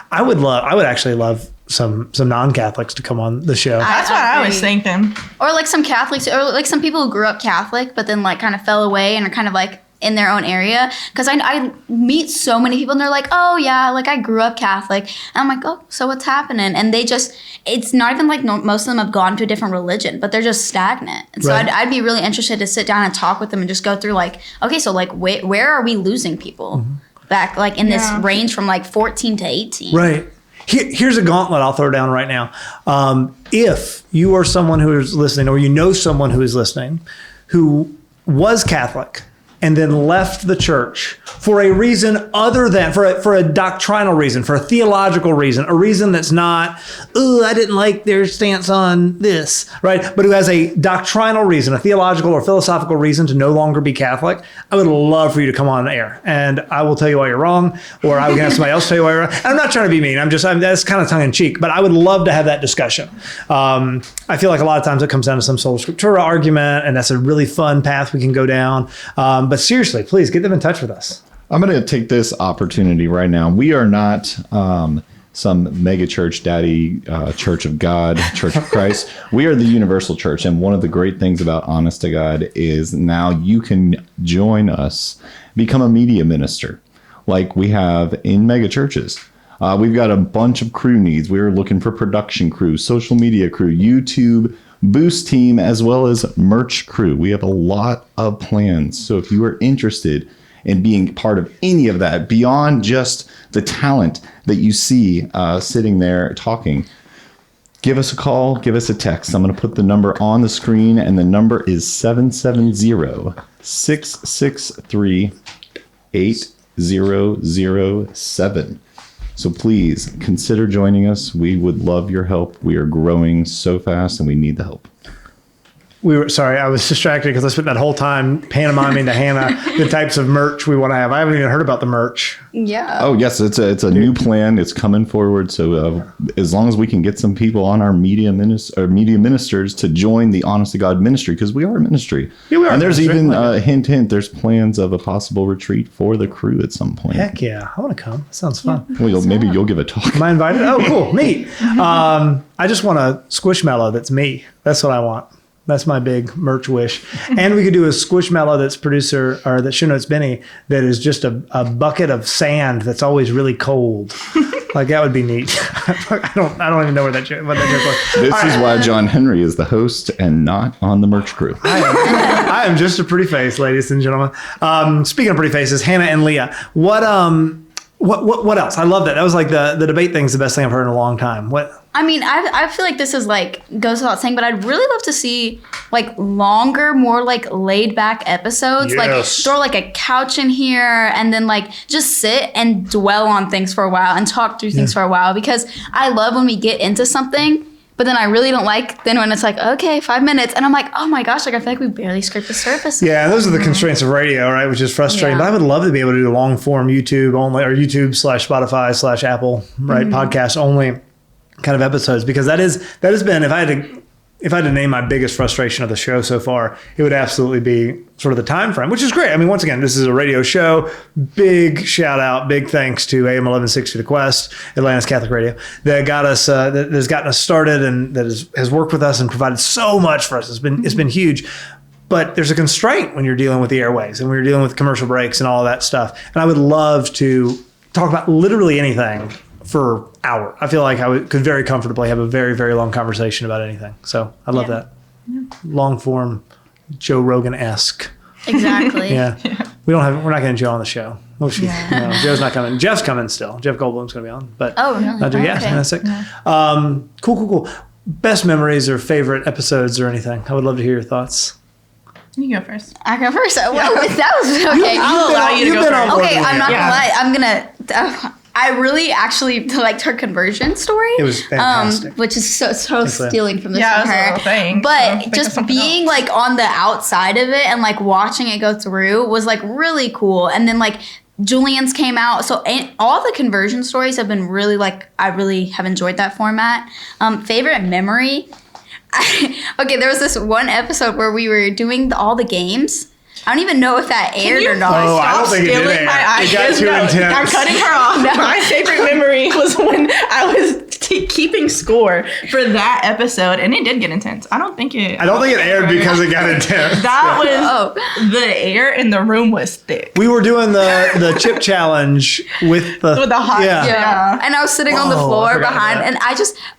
Speaker 1: I would actually love some non-Catholics to come on the show.
Speaker 5: That's what I was thinking.
Speaker 4: Or like some Catholics, or like some people who grew up Catholic, but then like kind of fell away and are kind of like in their own area. Because I meet so many people and they're like, oh yeah, like I grew up Catholic. And I'm like, oh, so what's happening? And they just, it's not even like most of them have gone to a different religion, but they're just stagnant. And so
Speaker 1: Right.
Speaker 4: I'd be really interested to sit down and talk with them and just go through like, okay, so like where are we losing people back like in this range from like 14 to 18?
Speaker 1: Right. Here's a gauntlet I'll throw down right now. If you are someone who is listening, or you know someone who is listening, who was Catholic and then left the church for a reason other than, for a doctrinal reason, for a theological reason, a reason that's not, oh, I didn't like their stance on this, right? But who has a doctrinal reason, a theological or philosophical reason to no longer be Catholic, I would love for you to come on air. And I will tell you why you're wrong, or I can have somebody else tell you why you're wrong. And I'm not trying to be mean. That's kind of tongue in cheek, but I would love to have that discussion. I feel like a lot of times it comes down to some sola scriptura argument, and that's a really fun path we can go down. But seriously, please get them in touch with us.
Speaker 3: I'm going to take this opportunity right now. We are not some mega church daddy, Church of God, Church of Christ. We are the universal church. And one of the great things about Honest to God is now you can join us, become a media minister like we have in mega churches. We've got a bunch of crew needs. We're looking for production crew, social media crew, YouTube boost team, as well as merch crew. We have a lot of plans. So if you are interested in being part of any of that, beyond just the talent that you see sitting there talking, give us a call, give us a text. I'm going to put the number on the screen, and the number is 770-663-8007. So please consider joining us. We would love your help. We are growing so fast and we need the help.
Speaker 1: Sorry, I was distracted because I spent that whole time pantomiming to Hannah the types of merch we want to have. I haven't even heard about the merch.
Speaker 4: Yeah.
Speaker 3: Oh, yes. It's a new plan. It's coming forward. So as long as we can get some people on our media ministers to join the Honest to God ministry, because we are a ministry.
Speaker 1: Yeah, we are.
Speaker 3: And there's
Speaker 1: ministry.
Speaker 3: even, hint, there's plans of a possible retreat for the crew at some point.
Speaker 1: Heck yeah. I want to come. That sounds fun.
Speaker 3: Well, maybe you'll give a talk.
Speaker 1: Am I invited? Oh, cool. Neat. I just want a Squishmallow that's me. That's what I want. That's my big merch wish. And we could do a Squishmallow that's producer, or that Show Notes Benny, that is just a bucket of sand that's always really cold. Like, that would be neat. I don't even know what that joke was.
Speaker 3: This is why John Henry is the host and not on the merch crew.
Speaker 1: I am just a pretty face, ladies and gentlemen. Speaking of pretty faces, Hannah and Leah, what else? I love that. That was like the debate thing's the best thing I've heard in a long time. What?
Speaker 4: I mean, I feel like this is like goes without saying, but I'd really love to see like longer, more like laid back episodes.
Speaker 1: Yes.
Speaker 4: Like throw like a couch in here and then like just sit and dwell on things for a while and talk through things for a while, because I love when we get into something, but then I really don't like then when it's like, okay, 5 minutes. And I'm like, oh my gosh, like I feel like we barely scraped the surface.
Speaker 1: Yeah, those are the constraints of radio, right? Which is frustrating.
Speaker 4: Yeah.
Speaker 1: But I would love to be able to do long form YouTube only, or YouTube/Spotify/Apple, right? Podcast only kind of episodes, because that has been, if I had to name my biggest frustration of the show so far, it would absolutely be sort of the time frame, which is great. I mean, once again, this is a radio show. Big shout out, big thanks to AM 1160 The Quest, Atlanta's Catholic Radio, that got us, that has gotten us started, and that has worked with us and provided so much for us. It's been huge. But there's a constraint when you're dealing with the airways and when you're dealing with commercial breaks and all of that stuff. And I would love to talk about literally anything for an hour. I feel like I could very comfortably have a very, very long conversation about anything. So I love that. Yeah. Long form, Joe Rogan-esque.
Speaker 4: Exactly.
Speaker 1: Yeah. We're not getting Joe on the show. No, Joe's not coming. Jeff's coming still. Jeff Goldblum's going to be on. But
Speaker 4: oh, really?
Speaker 1: Not Joe. Yeah,
Speaker 4: okay.
Speaker 1: That's sick. Cool. Best memories or favorite episodes or anything? I would love to hear your thoughts.
Speaker 5: You go first.
Speaker 4: I go first. Well, that was okay.
Speaker 5: I'll allow you to go first.
Speaker 4: Okay, I'm not gonna lie. I'm gonna. I really actually liked her conversion story.
Speaker 1: It was fantastic.
Speaker 4: Which is so stealing from this from her.
Speaker 5: Thing,
Speaker 4: but
Speaker 5: so
Speaker 4: just being like on the outside of it and like watching it go through was like really cool. And then like Julian's came out. So all the conversion stories have been really like, I really have enjoyed that format. Favorite memory. Okay, there was this one episode where we were doing all the games. I don't even know if that aired or not.
Speaker 1: Oh, I don't
Speaker 5: Stop
Speaker 1: think it did
Speaker 5: stealing
Speaker 1: air.
Speaker 5: my
Speaker 1: It got
Speaker 5: ideas.
Speaker 1: too
Speaker 5: No,
Speaker 1: intense.
Speaker 5: I'm cutting her off. My favorite memory was when I was keeping score for that episode, and it did get intense. I don't think it
Speaker 1: aired because it got intense.
Speaker 5: That was the air in the room was thick.
Speaker 1: We were doing the chip challenge with the
Speaker 5: hot
Speaker 4: Yeah. And I was sitting on the
Speaker 1: Whoa, I
Speaker 4: floor
Speaker 1: forgot
Speaker 4: behind,
Speaker 1: about
Speaker 4: and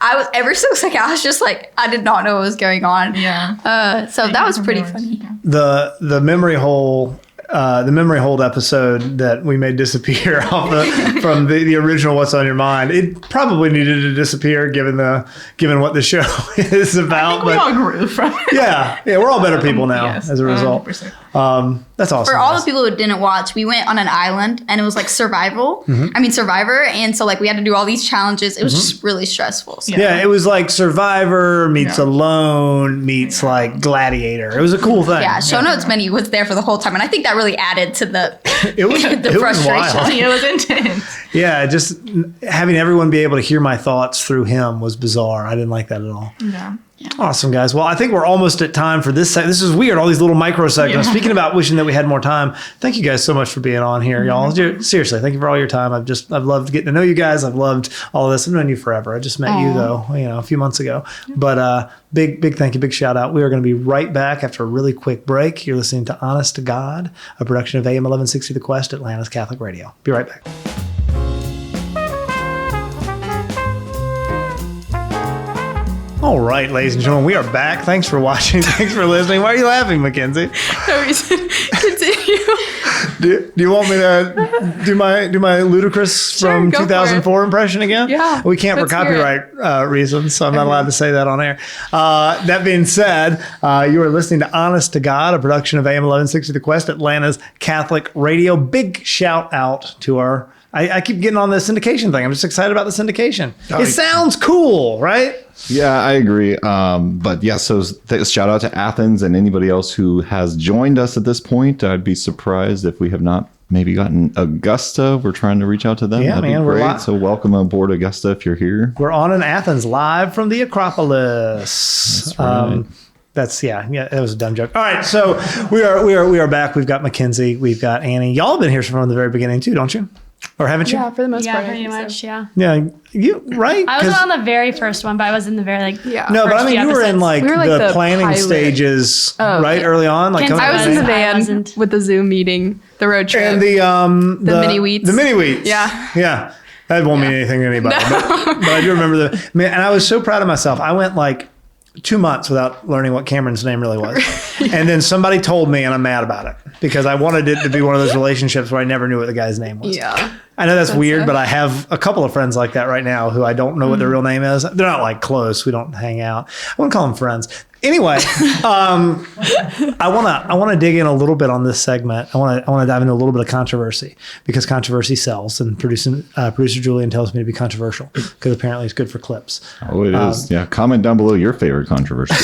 Speaker 4: I was ever so second, I was just like, I did not know what was going on.
Speaker 5: Yeah.
Speaker 4: So that was pretty funny.
Speaker 1: the memory hole. The memory hold episode that we made disappear from the original What's on Your Mind. It probably needed to disappear given what the show is about.
Speaker 5: I think we all grew from it.
Speaker 1: Yeah, we're all better people now
Speaker 5: Yes,
Speaker 1: as a result.
Speaker 5: 100%.
Speaker 1: That's awesome.
Speaker 4: For all the people who didn't watch, we went on an island and it was like Survivor. And so like we had to do all these challenges. It was just really stressful. So.
Speaker 1: Yeah, it was like Survivor meets Alone meets like Gladiator. It was a cool thing.
Speaker 4: Yeah, show notes menu was there for the whole time, and I think that really added to the
Speaker 1: It was
Speaker 4: the
Speaker 1: it was
Speaker 4: frustration.
Speaker 1: wild.
Speaker 5: It was intense.
Speaker 1: Yeah, just having everyone be able to hear my thoughts through him was bizarre. I didn't like that at all.
Speaker 5: Yeah.
Speaker 1: Awesome, guys. Well, I think we're almost at time for this. This is weird, all these little micro segments.
Speaker 5: Yeah.
Speaker 1: Speaking about wishing that we had more time, thank you guys so much for being on here, y'all. Seriously, thank you for all your time. I've loved getting to know you guys. I've loved all of this. I've known you forever. I just met you, though, a few months ago. But big thank you, big shout out. We are going to be right back after a really quick break. You're listening to Honest to God, a production of AM 1160 The Quest, Atlanta's Catholic Radio. Be right back. All right, ladies and gentlemen, we are back. Thanks for watching. Thanks for listening. Why are you laughing, Mackenzie?
Speaker 6: No reason. Continue.
Speaker 1: Do you want me to do my ludicrous
Speaker 6: Sure,
Speaker 1: from
Speaker 6: go for
Speaker 1: 2004 impression again?
Speaker 6: Yeah,
Speaker 1: We can't for
Speaker 6: let's hear it.
Speaker 1: copyright reasons, so I'm not allowed to say that on air. That being said, you are listening to Honest to God, a production of AM 1160 The Quest, Atlanta's Catholic Radio. Big shout out to our... I keep getting on the syndication thing. I'm just excited about the syndication. It sounds cool, right?
Speaker 3: Yeah, I agree. But yeah, so shout out to Athens and anybody else who has joined us at this point. I'd be surprised if we have not maybe gotten Augusta. We're trying to reach out to them.
Speaker 1: Yeah,
Speaker 3: That'd
Speaker 1: man,
Speaker 3: be
Speaker 1: we're
Speaker 3: great.
Speaker 1: live.
Speaker 3: So welcome aboard, Augusta, if you're here.
Speaker 1: We're on in Athens, live from the Acropolis.
Speaker 3: That's right.
Speaker 1: That was a dumb joke. All right, so we are back. We've got Mackenzie, we've got Annie. Y'all have been here from the very beginning too, don't you? Or haven't you?
Speaker 6: Yeah, for the most part. I
Speaker 7: pretty
Speaker 6: think so.
Speaker 7: much, yeah.
Speaker 1: Yeah, you right?
Speaker 7: I
Speaker 1: 'Cause-
Speaker 7: wasn't on the very first one, but I was in the very
Speaker 6: Yeah.
Speaker 1: No, but I
Speaker 7: first
Speaker 1: mean,
Speaker 7: few
Speaker 1: you were in
Speaker 7: episodes.
Speaker 1: like,
Speaker 6: We were like
Speaker 1: the
Speaker 6: the
Speaker 1: planning
Speaker 6: pilot.
Speaker 1: stages,
Speaker 6: Oh,
Speaker 1: right?
Speaker 6: yeah.
Speaker 1: Early on, like
Speaker 7: Kenzie
Speaker 1: coming
Speaker 6: I was
Speaker 1: to
Speaker 6: in the
Speaker 7: I
Speaker 6: van
Speaker 7: wasn't.
Speaker 6: with the Zoom meeting, the road trip.
Speaker 1: and the
Speaker 6: mini wheats.
Speaker 1: The mini wheats.
Speaker 6: Yeah.
Speaker 1: Yeah. That won't mean anything to anybody. But I do remember and I was so proud of myself. I went like 2 months without learning what Cameron's name really was. And then somebody told me, and I'm mad about it because I wanted it to be one of those relationships where I never knew what the guy's name was.
Speaker 6: Yeah.
Speaker 1: I know that's weird, but I have a couple of friends like that right now who I don't know what their real name is. They're not like close. We don't hang out. I wouldn't call them friends. Anyway, I want to dig in a little bit on this segment. I want to dive into a little bit of controversy because controversy sells, and producer Julian tells me to be controversial because apparently it's good for clips.
Speaker 3: Oh, it is. Yeah. Comment down below your favorite controversy.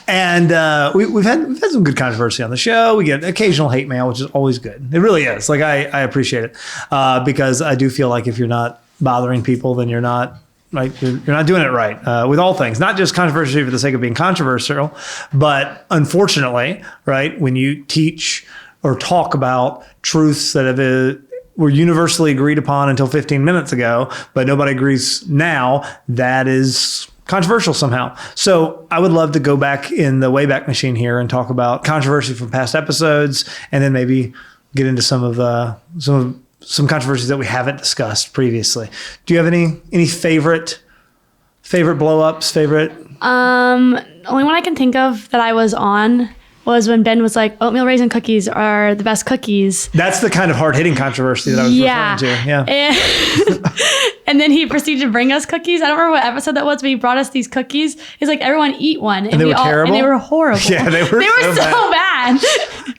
Speaker 1: And we've had some good controversy on the show. We get occasional hate mail, which is always good. It really is. Like I appreciate it because I do feel like if you're not bothering people, then you're not. Right, you're not doing it right with all things, not just controversy for the sake of being controversial, but unfortunately, right, when you teach or talk about truths that were universally agreed upon until 15 minutes ago, but nobody agrees now, that is controversial somehow. So I would love to go back in the Wayback Machine here and talk about controversy from past episodes, and then maybe get into some controversies that we haven't discussed previously. Do you have any favorite blow-ups,
Speaker 7: only one I can think of that I was on was when Ben was like, oatmeal raisin cookies are the best cookies.
Speaker 1: That's the kind of hard-hitting controversy that I was referring to. Yeah.
Speaker 7: And then he proceeded to bring us cookies. I don't remember what episode that was, but he brought us these cookies. He's like, everyone eat one.
Speaker 1: And they were terrible?
Speaker 7: And they were horrible.
Speaker 1: Yeah, they were
Speaker 7: so bad.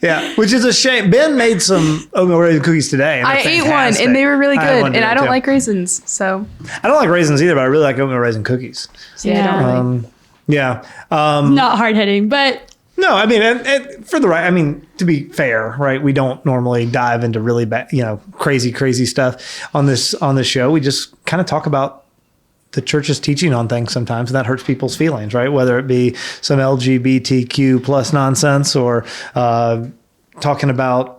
Speaker 1: Yeah, which is a shame. Ben made some oatmeal raisin cookies today. And
Speaker 6: I
Speaker 1: they're
Speaker 6: ate one
Speaker 1: fantastic.
Speaker 6: and they were really
Speaker 1: I had
Speaker 6: good.
Speaker 1: one
Speaker 6: And I
Speaker 1: today,
Speaker 6: don't
Speaker 1: too.
Speaker 6: like raisins. So
Speaker 1: I don't like raisins either, but I really like oatmeal raisin cookies.
Speaker 6: yeah, I don't really.
Speaker 1: Yeah.
Speaker 7: Not hard hitting, but
Speaker 1: No, I mean, and for the right, I mean, to be fair, right? We don't normally dive into really bad, crazy stuff on this show. We just kind of talk about the church is teaching on things sometimes, and that hurts people's feelings, right? Whether it be some LGBTQ plus nonsense or talking about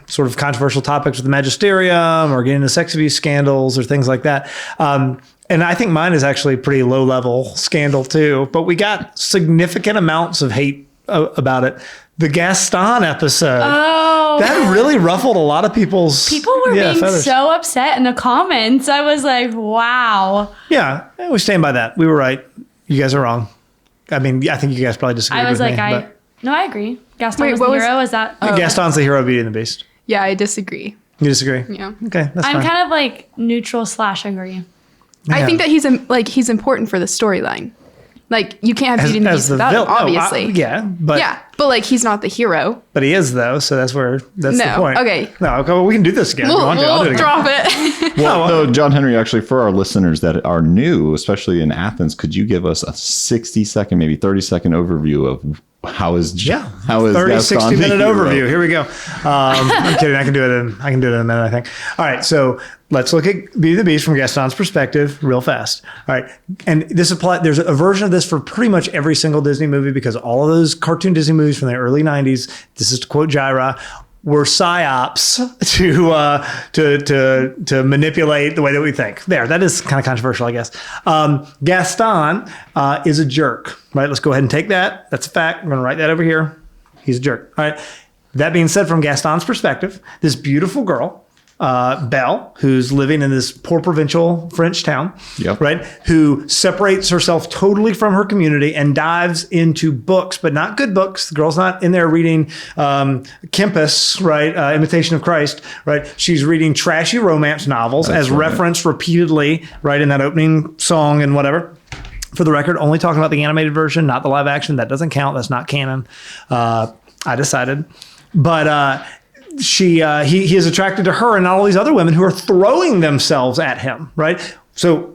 Speaker 1: sort of controversial topics with the magisterium or getting into sex abuse scandals or things like that. And I think mine is actually pretty low level scandal too, but we got significant amounts of hate about it. The Gaston episode.
Speaker 7: Oh.
Speaker 1: That really ruffled a lot of people's
Speaker 7: People were being
Speaker 1: feathers.
Speaker 7: so upset in the comments. I was like, wow.
Speaker 1: Yeah, we stand by that. We were right. You guys are wrong. I mean, I think you guys probably disagree
Speaker 7: I was
Speaker 1: with
Speaker 7: like,
Speaker 1: me.
Speaker 7: no, I agree. Gaston
Speaker 6: Wait,
Speaker 7: was
Speaker 6: what
Speaker 7: the
Speaker 6: was-
Speaker 7: hero. Is that?
Speaker 1: Gaston's the hero of Beauty and the Beast.
Speaker 6: Yeah, I disagree.
Speaker 1: You disagree?
Speaker 6: Yeah.
Speaker 1: Okay, that's
Speaker 7: I'm
Speaker 1: fine.
Speaker 7: kind of like neutral / agree.
Speaker 6: I
Speaker 1: Yeah.
Speaker 6: think that he's important for the storyline. Like, you can't have Beauty and the Beast without him, obviously.
Speaker 1: but
Speaker 6: but like, he's not the hero.
Speaker 1: but he is though, so that's the
Speaker 6: No,
Speaker 1: point.
Speaker 6: okay.
Speaker 1: No, okay, well, we can do this again. if you want to. I'll do it again.
Speaker 6: drop it.
Speaker 3: Well, no, John Henry, actually, for our listeners that are new, especially in Athens, could you give us a 60-second, maybe 30-second overview of how is
Speaker 1: 30,
Speaker 3: Gaston
Speaker 1: 60 minute
Speaker 3: the hero?
Speaker 1: overview. Here we go. I'm kidding. I can do it in a minute, I think. All right. So let's look at Beauty and the Beast from Gaston's perspective real fast. All right. And there's a version of this for pretty much every single Disney movie because all of those cartoon Disney movies from the early 90s, this is to quote Jaira, were psyops to manipulate the way that we think. That is kind of controversial, I guess. Gaston is a jerk, right? Let's go ahead and take that. That's a fact. I'm going to write that over here. He's a jerk. All right. That being said, from Gaston's perspective, this beautiful girl, Belle, who's living in this poor provincial French town,
Speaker 3: Yep.
Speaker 1: right? Who separates herself totally from her community and dives into books, but not good books. The girl's not in there reading Kempis, right? Imitation of Christ, right? She's reading trashy romance novels
Speaker 3: That's
Speaker 1: as
Speaker 3: right.
Speaker 1: referenced repeatedly, right, in that opening song and whatever. For the record, only talking about the animated version, not the live action. That doesn't count. That's not canon. I decided. But he is attracted to her and all these other women who are throwing themselves at him, right? So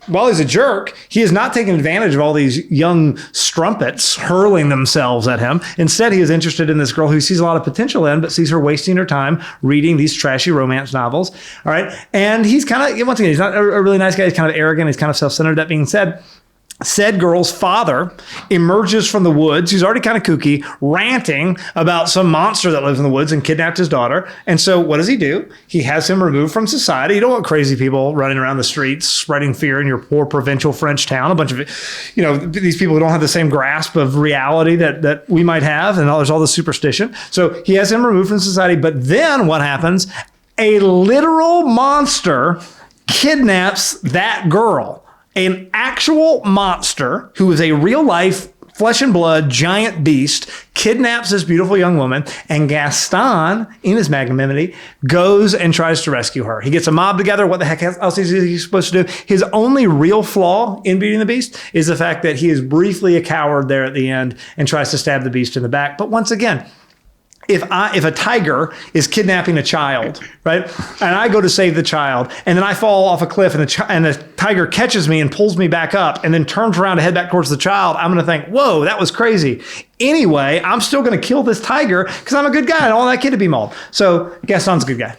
Speaker 1: while he's a jerk, he is not taking advantage of all these young strumpets hurling themselves at him. Instead, he is interested in this girl who he sees a lot of potential in, but sees her wasting her time reading these trashy romance novels. All right. And he's kind of, once again, he's not a really nice guy. He's kind of arrogant. He's kind of self-centered. That being said, said girl's father emerges from the woods. He's already kind of kooky, ranting about some monster that lives in the woods and kidnapped his daughter. And so what does he do? He has him removed from society. You don't want crazy people running around the streets, spreading fear in your poor provincial French town. A bunch of, these people who don't have the same grasp of reality that we might have. And there's all this superstition. So he has him removed from society. But then what happens? A literal monster kidnaps that girl. An actual monster who is a real life flesh and blood giant beast kidnaps this beautiful young woman, and Gaston, in his magnanimity, goes and tries to rescue her. He gets a mob together. What the heck else is he supposed to do? His only real flaw in Beauty and the Beast is the fact that he is briefly a coward there at the end and tries to stab the beast in the back. But once again, if a tiger is kidnapping a child, right, and I go to save the child, and then I fall off a cliff, and the tiger catches me and pulls me back up, and then turns around to head back towards the child, I'm going to think, whoa, that was crazy. Anyway, I'm still going to kill this tiger because I'm a good guy. I don't want that kid to be mauled. So Gaston's a good guy.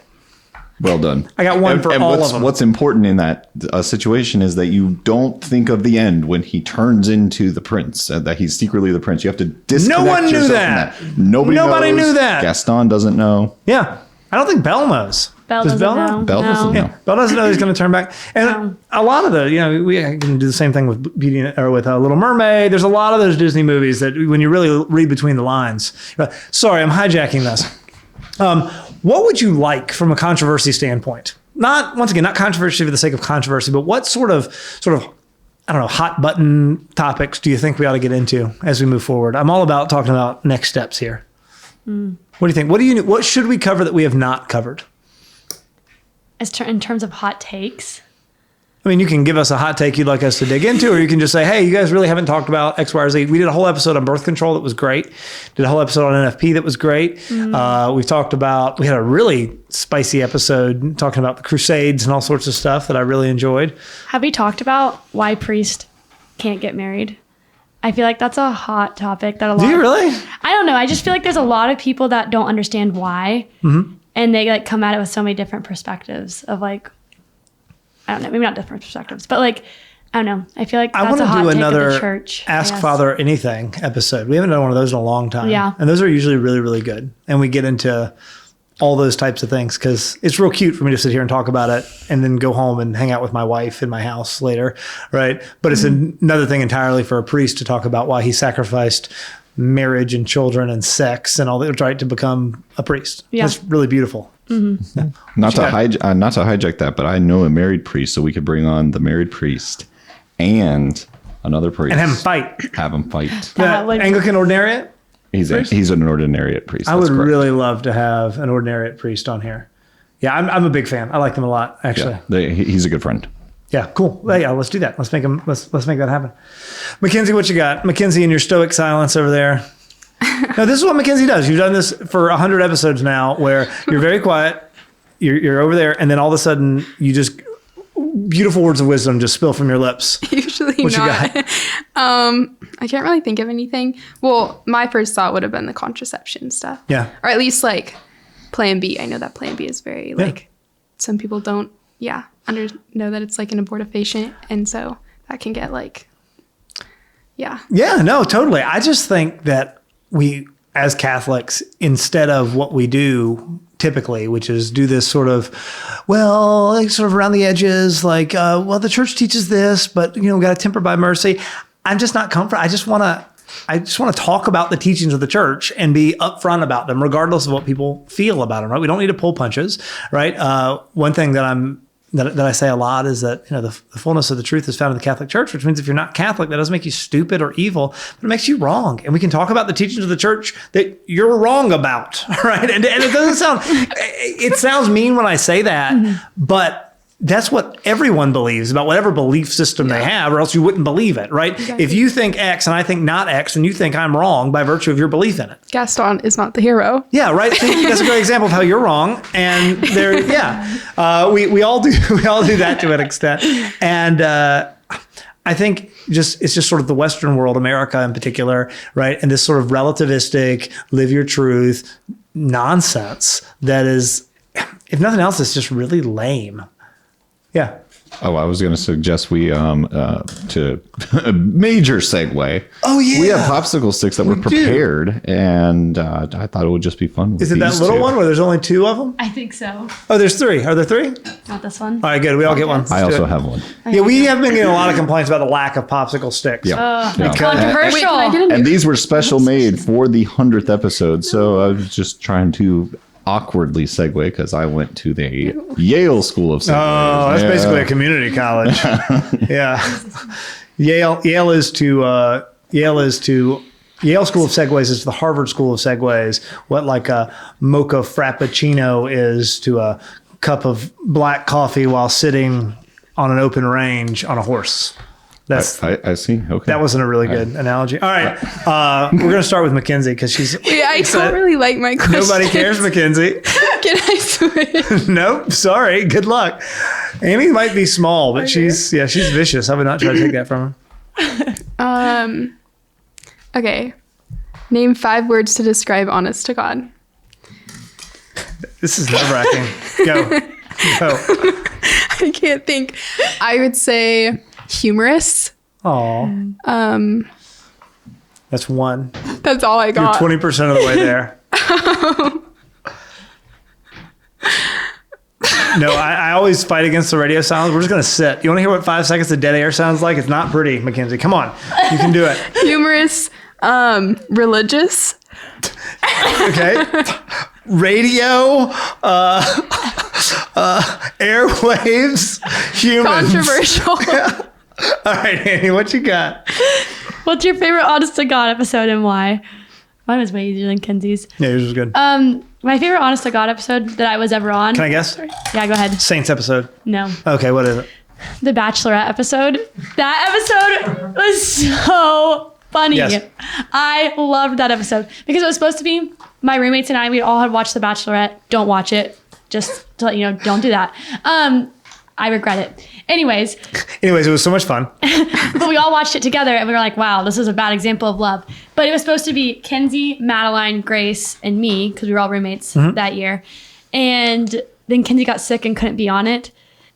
Speaker 3: Well done.
Speaker 1: I got one for all of them.
Speaker 3: What's important in that situation is that you don't think of the end when he turns into the prince, that he's secretly the prince. You have to disconnect
Speaker 1: No one knew
Speaker 3: yourself
Speaker 1: that.
Speaker 3: from that. Nobody
Speaker 1: Nobody
Speaker 3: knows.
Speaker 1: knew that.
Speaker 3: Gaston doesn't know.
Speaker 1: Yeah. I don't think Belle knows.
Speaker 7: Belle
Speaker 1: Does
Speaker 7: doesn't
Speaker 1: Belle
Speaker 7: know.
Speaker 3: Belle doesn't know.
Speaker 1: Yeah, Belle doesn't know he's going to turn back. And a lot of we can do the same thing with Beauty or with Little Mermaid. There's a lot of those Disney movies that when you really read between the lines. Sorry, I'm hijacking this. What would you like from a controversy standpoint? Not controversy for the sake of controversy, but what sort of I don't know, hot button topics do you think we ought to get into as we move forward? I'm all about talking about next steps here. What do you think? What should we cover that we have not covered?
Speaker 7: In terms of hot takes.
Speaker 1: I mean, you can give us a hot take you'd like us to dig into, or you can just say, hey, you guys really haven't talked about X, Y, or Z. We did a whole episode on birth control that was great. Did a whole episode on NFP that was great. We had a really spicy episode talking about the Crusades and all sorts of stuff that I really enjoyed.
Speaker 7: Have we talked about why priests can't get married? I feel like that's a hot topic that a lot.
Speaker 1: Do you really?
Speaker 7: I don't know. I just feel like there's a lot of people that don't understand why, and they come at it with so many different perspectives of I don't know, maybe not different perspectives, but I don't know. I feel like
Speaker 1: I
Speaker 7: that's
Speaker 1: want
Speaker 7: a hot
Speaker 1: to do
Speaker 7: take of
Speaker 1: another
Speaker 7: the church.
Speaker 1: Ask Father Anything episode. We haven't done one of those in a long time.
Speaker 7: Yeah.
Speaker 1: And those are usually really, really good. And we get into all those types of things because it's real cute for me to sit here and talk about it and then go home and hang out with my wife in my house later, right? But it's another thing entirely for a priest to talk about why he sacrificed marriage and children and sex and all that, right, to become a priest.
Speaker 7: Yeah.
Speaker 1: That's really beautiful.
Speaker 3: Yeah. Not to hijack that, but I know a married priest, so we could bring on the married priest and another priest
Speaker 1: And have him fight.
Speaker 3: Have him fight.
Speaker 7: That would-
Speaker 1: Anglican ordinariate?
Speaker 3: He's an ordinariate priest.
Speaker 1: I
Speaker 3: That's
Speaker 1: would
Speaker 3: correct.
Speaker 1: really love to have an ordinariate priest on here. Yeah, I'm a big fan. I like them a lot, actually.
Speaker 3: Yeah, he's a good friend.
Speaker 1: Yeah, cool. Well, yeah, let's do that. Let's make that happen. Mackenzie, what you got? Mackenzie in your stoic silence over there. Now, this is what Mackenzie does. You've done this for 100 episodes now where you're very quiet, you're over there, and then all of a sudden you just beautiful words of wisdom just spill from your lips.
Speaker 6: Usually
Speaker 1: What
Speaker 6: not.
Speaker 1: you got?
Speaker 6: I can't really think of anything. Well, my first thought would have been the contraception stuff.
Speaker 1: Yeah.
Speaker 6: Or at least like Plan B. I know that Plan B is very like some people don't know that it's like an abortifacient, and so that can get like
Speaker 1: Yeah, no, totally. I just think that we as Catholics, instead of what we do typically, which is do this sort of, well, like sort of around the edges, like, well, the church teaches this, but we got to temper by mercy. I'm just not comfortable. I just want to talk about the teachings of the church and be upfront about them, regardless of what people feel about them. Right? We don't need to pull punches. Right? One thing that I say a lot is that the fullness of the truth is found in the Catholic Church, which means if you're not Catholic, that doesn't make you stupid or evil, but it makes you wrong. And we can talk about the teachings of the church that you're wrong about, right? And it doesn't sound, it sounds mean when I say that, but that's what everyone believes about whatever belief system they have, or else you wouldn't believe it, right?
Speaker 6: Exactly.
Speaker 1: If you think X and I think not X, and you think I'm wrong by virtue of your belief in it.
Speaker 6: Gaston is not the hero.
Speaker 1: Yeah, right. That's a great example of how you're wrong, and there, we all do that to an extent, and I think it's just sort of the Western world, America in particular, right, and this sort of relativistic, live your truth nonsense that is, if nothing else, it's just really lame. Yeah.
Speaker 3: Oh, I was going to suggest we to a major segue.
Speaker 1: Oh yeah,
Speaker 3: we have popsicle sticks that were prepared, and I thought it would just be fun. With
Speaker 1: Is it that little one where there's only 2 of them?
Speaker 7: I think so.
Speaker 1: Oh, there's 3. Are there 3?
Speaker 7: Not this one.
Speaker 1: All right, good. We all get one.
Speaker 3: I also have one.
Speaker 1: Yeah, we have been getting a lot of complaints about the lack of popsicle sticks.
Speaker 3: Yeah.
Speaker 7: Controversial.
Speaker 6: Wait, can I get a new-
Speaker 3: And these were special made for the 100th episode, so I was just trying to awkwardly segue because I went to the Yale School of Segways.
Speaker 1: Oh, that's basically a community college. Yeah. Yale School of Segways is the Harvard School of Segways. What like a mocha frappuccino is to a cup of black coffee while sitting on an open range on a horse. That's
Speaker 3: I see. Okay.
Speaker 1: That wasn't a really good analogy. All right. We're going to start with Mackenzie because she's
Speaker 6: Yeah, I don't really like my question.
Speaker 1: Nobody cares, Mackenzie.
Speaker 6: Can I switch?
Speaker 1: Nope. Sorry. Good luck. Amy might be small, but she's vicious. I would not try to take that from her.
Speaker 6: Okay. Name 5 words to describe honest to God.
Speaker 1: This is nerve-wracking. Go.
Speaker 6: I can't think. I would say humorous.
Speaker 1: Aw. That's 1.
Speaker 6: That's all I
Speaker 1: You're
Speaker 6: got.
Speaker 1: 20% of the way there. No, I always fight against the radio silence. We're just going to sit. You want to hear what 5 seconds of dead air sounds like? It's not pretty, Mackenzie. Come on. You can do it.
Speaker 6: Humorous. Religious.
Speaker 1: Okay. Radio. Airwaves. Humans.
Speaker 6: Controversial.
Speaker 1: All right, Annie, what you got?
Speaker 7: What's your favorite Honest to God episode and why? Mine was way easier than Kenzie's.
Speaker 1: Yeah, yours was good.
Speaker 7: My favorite Honest to God episode that I was ever on.
Speaker 1: Can I guess?
Speaker 7: Yeah, go ahead.
Speaker 1: Saints episode.
Speaker 7: No.
Speaker 1: Okay, what is it?
Speaker 7: The Bachelorette episode. That episode was so funny.
Speaker 1: Yes.
Speaker 7: I loved that episode because it was supposed to be my roommates and I, we all had watched The Bachelorette. Don't watch it. Just to let you know, don't do that. I regret it. Anyways,
Speaker 1: it was so much fun.
Speaker 7: but we all watched it together and we were like, wow, this is a bad example of love. But it was supposed to be Kenzie, Madeline, Grace, and me because we were all roommates that year. And then Kenzie got sick and couldn't be on it.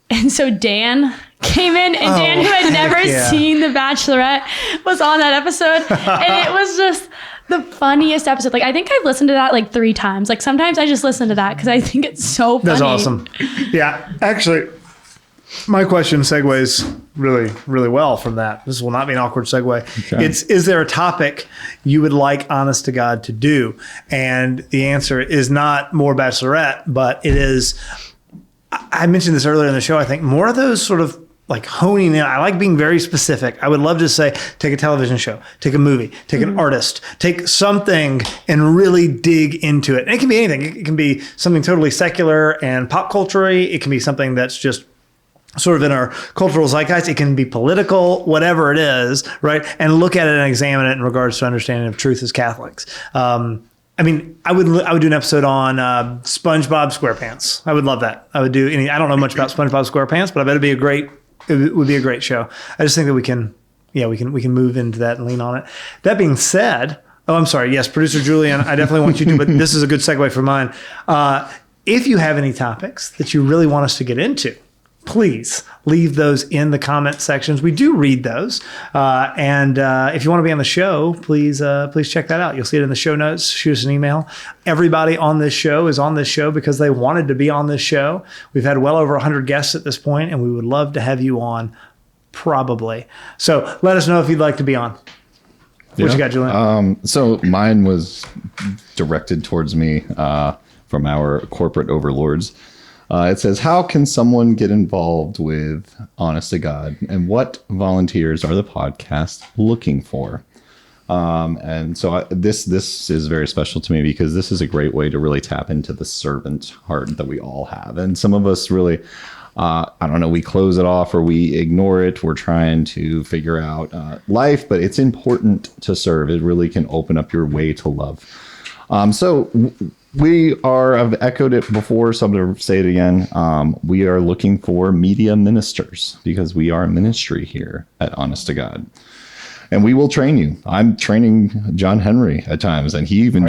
Speaker 7: And so Dan came in, and Dan, who had never seen The Bachelorette, was on that episode. And it was just the funniest episode. Like, I think I've listened to that like 3 times. Like, sometimes I just listen to that because I think it's so funny.
Speaker 1: That's awesome. Yeah, actually, my question segues really, really well from that. This will not be an awkward segue. Okay. Is there a topic you would like Honest to God to do? And the answer is not more Bachelorette, but it is, I mentioned this earlier in the show, I think more of those sort of like honing in. I like being very specific. I would love to say, take a television show, take a movie, take an artist, take something and really dig into it. And it can be anything. It can be something totally secular and pop culture-y. It can be something that's just sort of in our cultural zeitgeist. It can be political, whatever it is, right? And look at it and examine it in regards to understanding of truth as Catholics. I mean, I would do an episode on SpongeBob SquarePants. I would love that. I would do any. I don't know much about SpongeBob SquarePants, but I bet it would be a great show. I just think that we can move into that and lean on it. That being said, I'm sorry. Yes, producer Julian, I definitely want you to, but this is a good segue for mine. If you have any topics that you really want us to get into, please leave those in the comment sections. We do read those. And if you want to be on the show, please check that out. You'll see it in the show notes. Shoot us an email. Everybody on this show is on this show because they wanted to be on this show. We've had well over 100 guests at this point, and we would love to have you on probably. So let us know if you'd like to be on. What you got, Julian?
Speaker 3: So mine was directed towards me from our corporate overlords. It says, how can someone get involved with Honest to God, and what volunteers are the podcast looking for? And so this is very special to me because this is a great way to really tap into the servant heart that we all have. And some of us really, I don't know, we close it off or we ignore it. We're trying to figure out life, but it's important to serve. It really can open up your way to love. I've echoed it before, so I'm going to say it again. We are looking for media ministers because we are a ministry here at Honest to God. And we will train you. I'm training John Henry at times, and he even I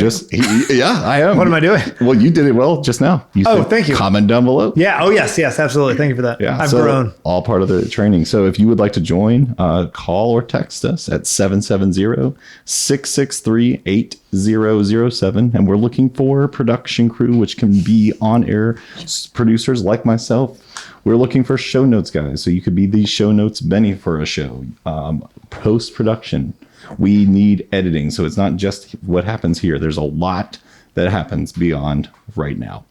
Speaker 3: am.
Speaker 1: What am I doing?
Speaker 3: Well, you did it well just now.
Speaker 1: Thank you.
Speaker 3: Comment down below.
Speaker 1: Yeah. Oh, yes, absolutely. Thank you for that.
Speaker 3: Yeah,
Speaker 1: I've grown.
Speaker 3: All part of the training. So if you would like to join, call or text us at 770-663-8007. And we're looking for a production crew, which can be on-air producers like myself. We're looking for show notes guys. So you could be the show notes Benny for a show. Post-production. We need editing. So it's not just what happens here. There's a lot that happens beyond right now.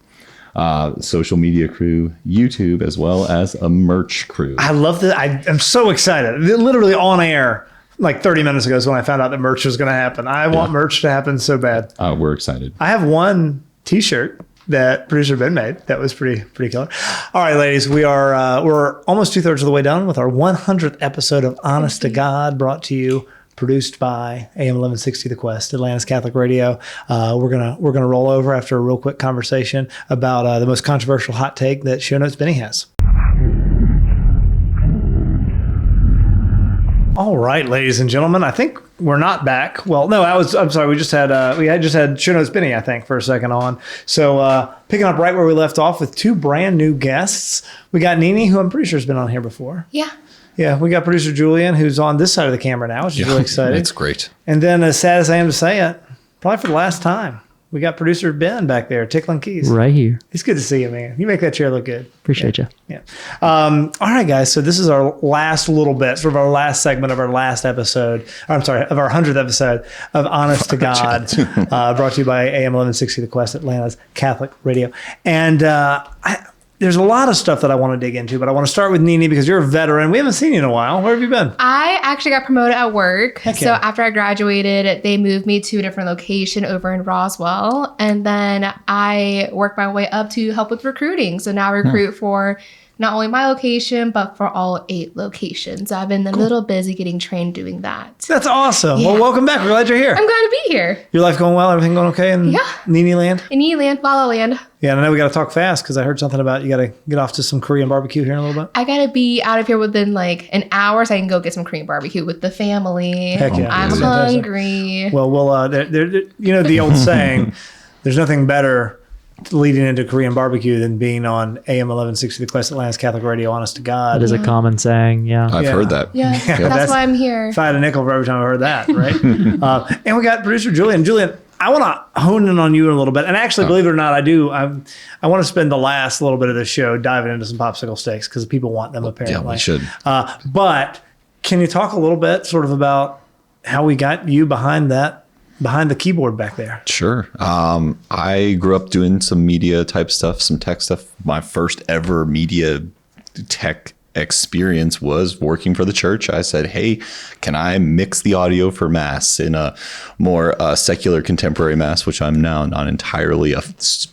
Speaker 3: Social media crew, YouTube, as well as a merch crew.
Speaker 1: I love that. I'm so excited. Literally on air like 30 minutes ago is when I found out that merch was going to happen. I want merch to happen so bad.
Speaker 3: We're excited.
Speaker 1: I have one t-shirt that producer Ben made. That was pretty killer. All right, ladies, we're almost 2/3 of the way done with our 100th episode of Honest to God, brought to you, produced by AM 1160 The Quest, Atlanta's Catholic Radio. We're gonna roll over after a real quick conversation about the most controversial hot take that Show Notes Benny has. All right, ladies and gentlemen, I think we're not back. Well, no, I'm sorry. We just had Show Notes Benny, I think, for a second on. So picking up right where we left off with 2 brand new guests. We got Nini, who I'm pretty sure has been on here before.
Speaker 6: Yeah.
Speaker 1: Yeah, we got producer Julian, who's on this side of the camera now, which is really exciting.
Speaker 3: That's great.
Speaker 1: And then, as sad as I am to say it, probably for the last time, we got producer Ben back there, tickling keys.
Speaker 2: Right here.
Speaker 1: It's good to see you, man. You make that chair look good.
Speaker 2: Appreciate you.
Speaker 1: Yeah. All right, guys. So this is our last little bit, sort of our last segment of our last episode. Of our 100th episode of Honest to God, brought to you by AM 1160 The Quest, Atlanta's Catholic Radio. And there's a lot of stuff that I want to dig into, but I want to start with Nini because you're a veteran. We haven't seen you in a while. Where have you been?
Speaker 8: I actually got promoted at work.
Speaker 1: Heck
Speaker 8: So
Speaker 1: yeah.
Speaker 8: after I graduated, they moved me to a different location over in Roswell. And then I worked my way up to help with recruiting. So now I recruit for not only my location, but for all 8 locations. I've been a little busy getting trained doing that.
Speaker 1: That's awesome.
Speaker 8: Yeah.
Speaker 1: Well, welcome back. We're glad you're here.
Speaker 8: I'm glad to be here.
Speaker 1: Your life going well? Everything going okay in Nini land?
Speaker 8: In Eland, Lala Land.
Speaker 1: Yeah, and I know we got to talk fast because I heard something about you got to get off to some Korean barbecue here in a little bit.
Speaker 8: I gotta be out of here within like an hour so I can go get some Korean barbecue with the family.
Speaker 1: Heck yeah.
Speaker 8: I'm
Speaker 1: Fantastic.
Speaker 8: hungry.
Speaker 1: Well, you know the old saying, there's nothing better leading into Korean barbecue than being on AM 1160 The Quest Atlantis Catholic Radio, honest to God.
Speaker 2: That is a common saying. Yeah.
Speaker 3: I've heard that.
Speaker 8: Yeah, that's why I'm here.
Speaker 1: If I had a nickel for every time I heard that, right? And we got producer Julian. Julian, I want to hone in on you a little bit. And actually, believe it or not, I do. I want to spend the last little bit of the show diving into some popsicle sticks because people want them, apparently.
Speaker 3: Yeah, we should.
Speaker 1: But can you talk a little bit sort of about how we got you behind the keyboard back there?
Speaker 3: Sure. I grew up doing some media type stuff, some tech stuff. My first ever media tech experience was working for the church. I said, hey, can I mix the audio for mass in a more secular contemporary mass, which I'm now not entirely a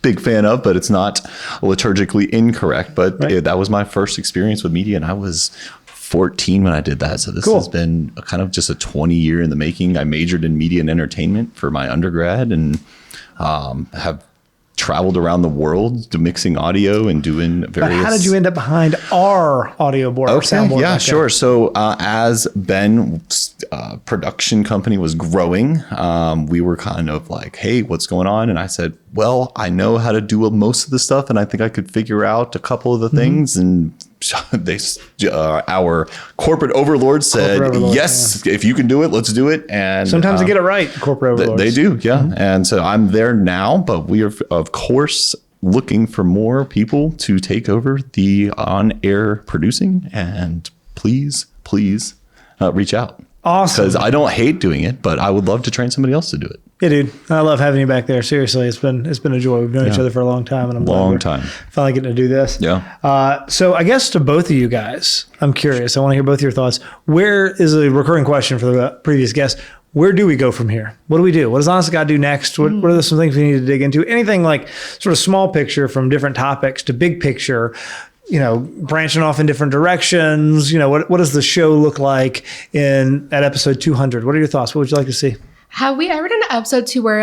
Speaker 3: big fan of, but it's not liturgically incorrect. But that was my first experience with media, and I was 14 when I did that. So this has been kind of just a 20-year in the making. I majored in media and entertainment for my undergrad, and have traveled around the world to mixing audio and doing various.
Speaker 1: But how did you end up behind our audio board? Our soundboard
Speaker 3: yeah, sure. So as Ben's production company was growing, we were kind of like, hey, what's going on? And I said, well, I know how to do most of the stuff, and I think I could figure out a couple of the things. And our corporate overlords said, yes, if you can do it, let's do it. And
Speaker 1: sometimes they get it right, corporate overlords.
Speaker 3: They do, yeah. And so I'm there now, but we are, of course, looking for more people to take over the on-air producing. And please reach out.
Speaker 1: Awesome.
Speaker 3: Because I don't hate doing it, but I would love to train somebody else to do it.
Speaker 1: Yeah, dude. I love having you back there. Seriously, it's been a joy. We've known each other for a long time, and I'm finally getting to do this.
Speaker 3: Yeah.
Speaker 1: So I guess to both of you guys, I'm curious. I want to hear both your thoughts. Where is a recurring question for the previous guest? Where do we go from here? What do we do? What does Honest to God do next? What are some things we need to dig into? Anything like sort of small picture from different topics to big picture, branching off in different directions. What does the show look like at episode 200? What are your thoughts? What would you like to see?
Speaker 8: Have we ever done an episode to where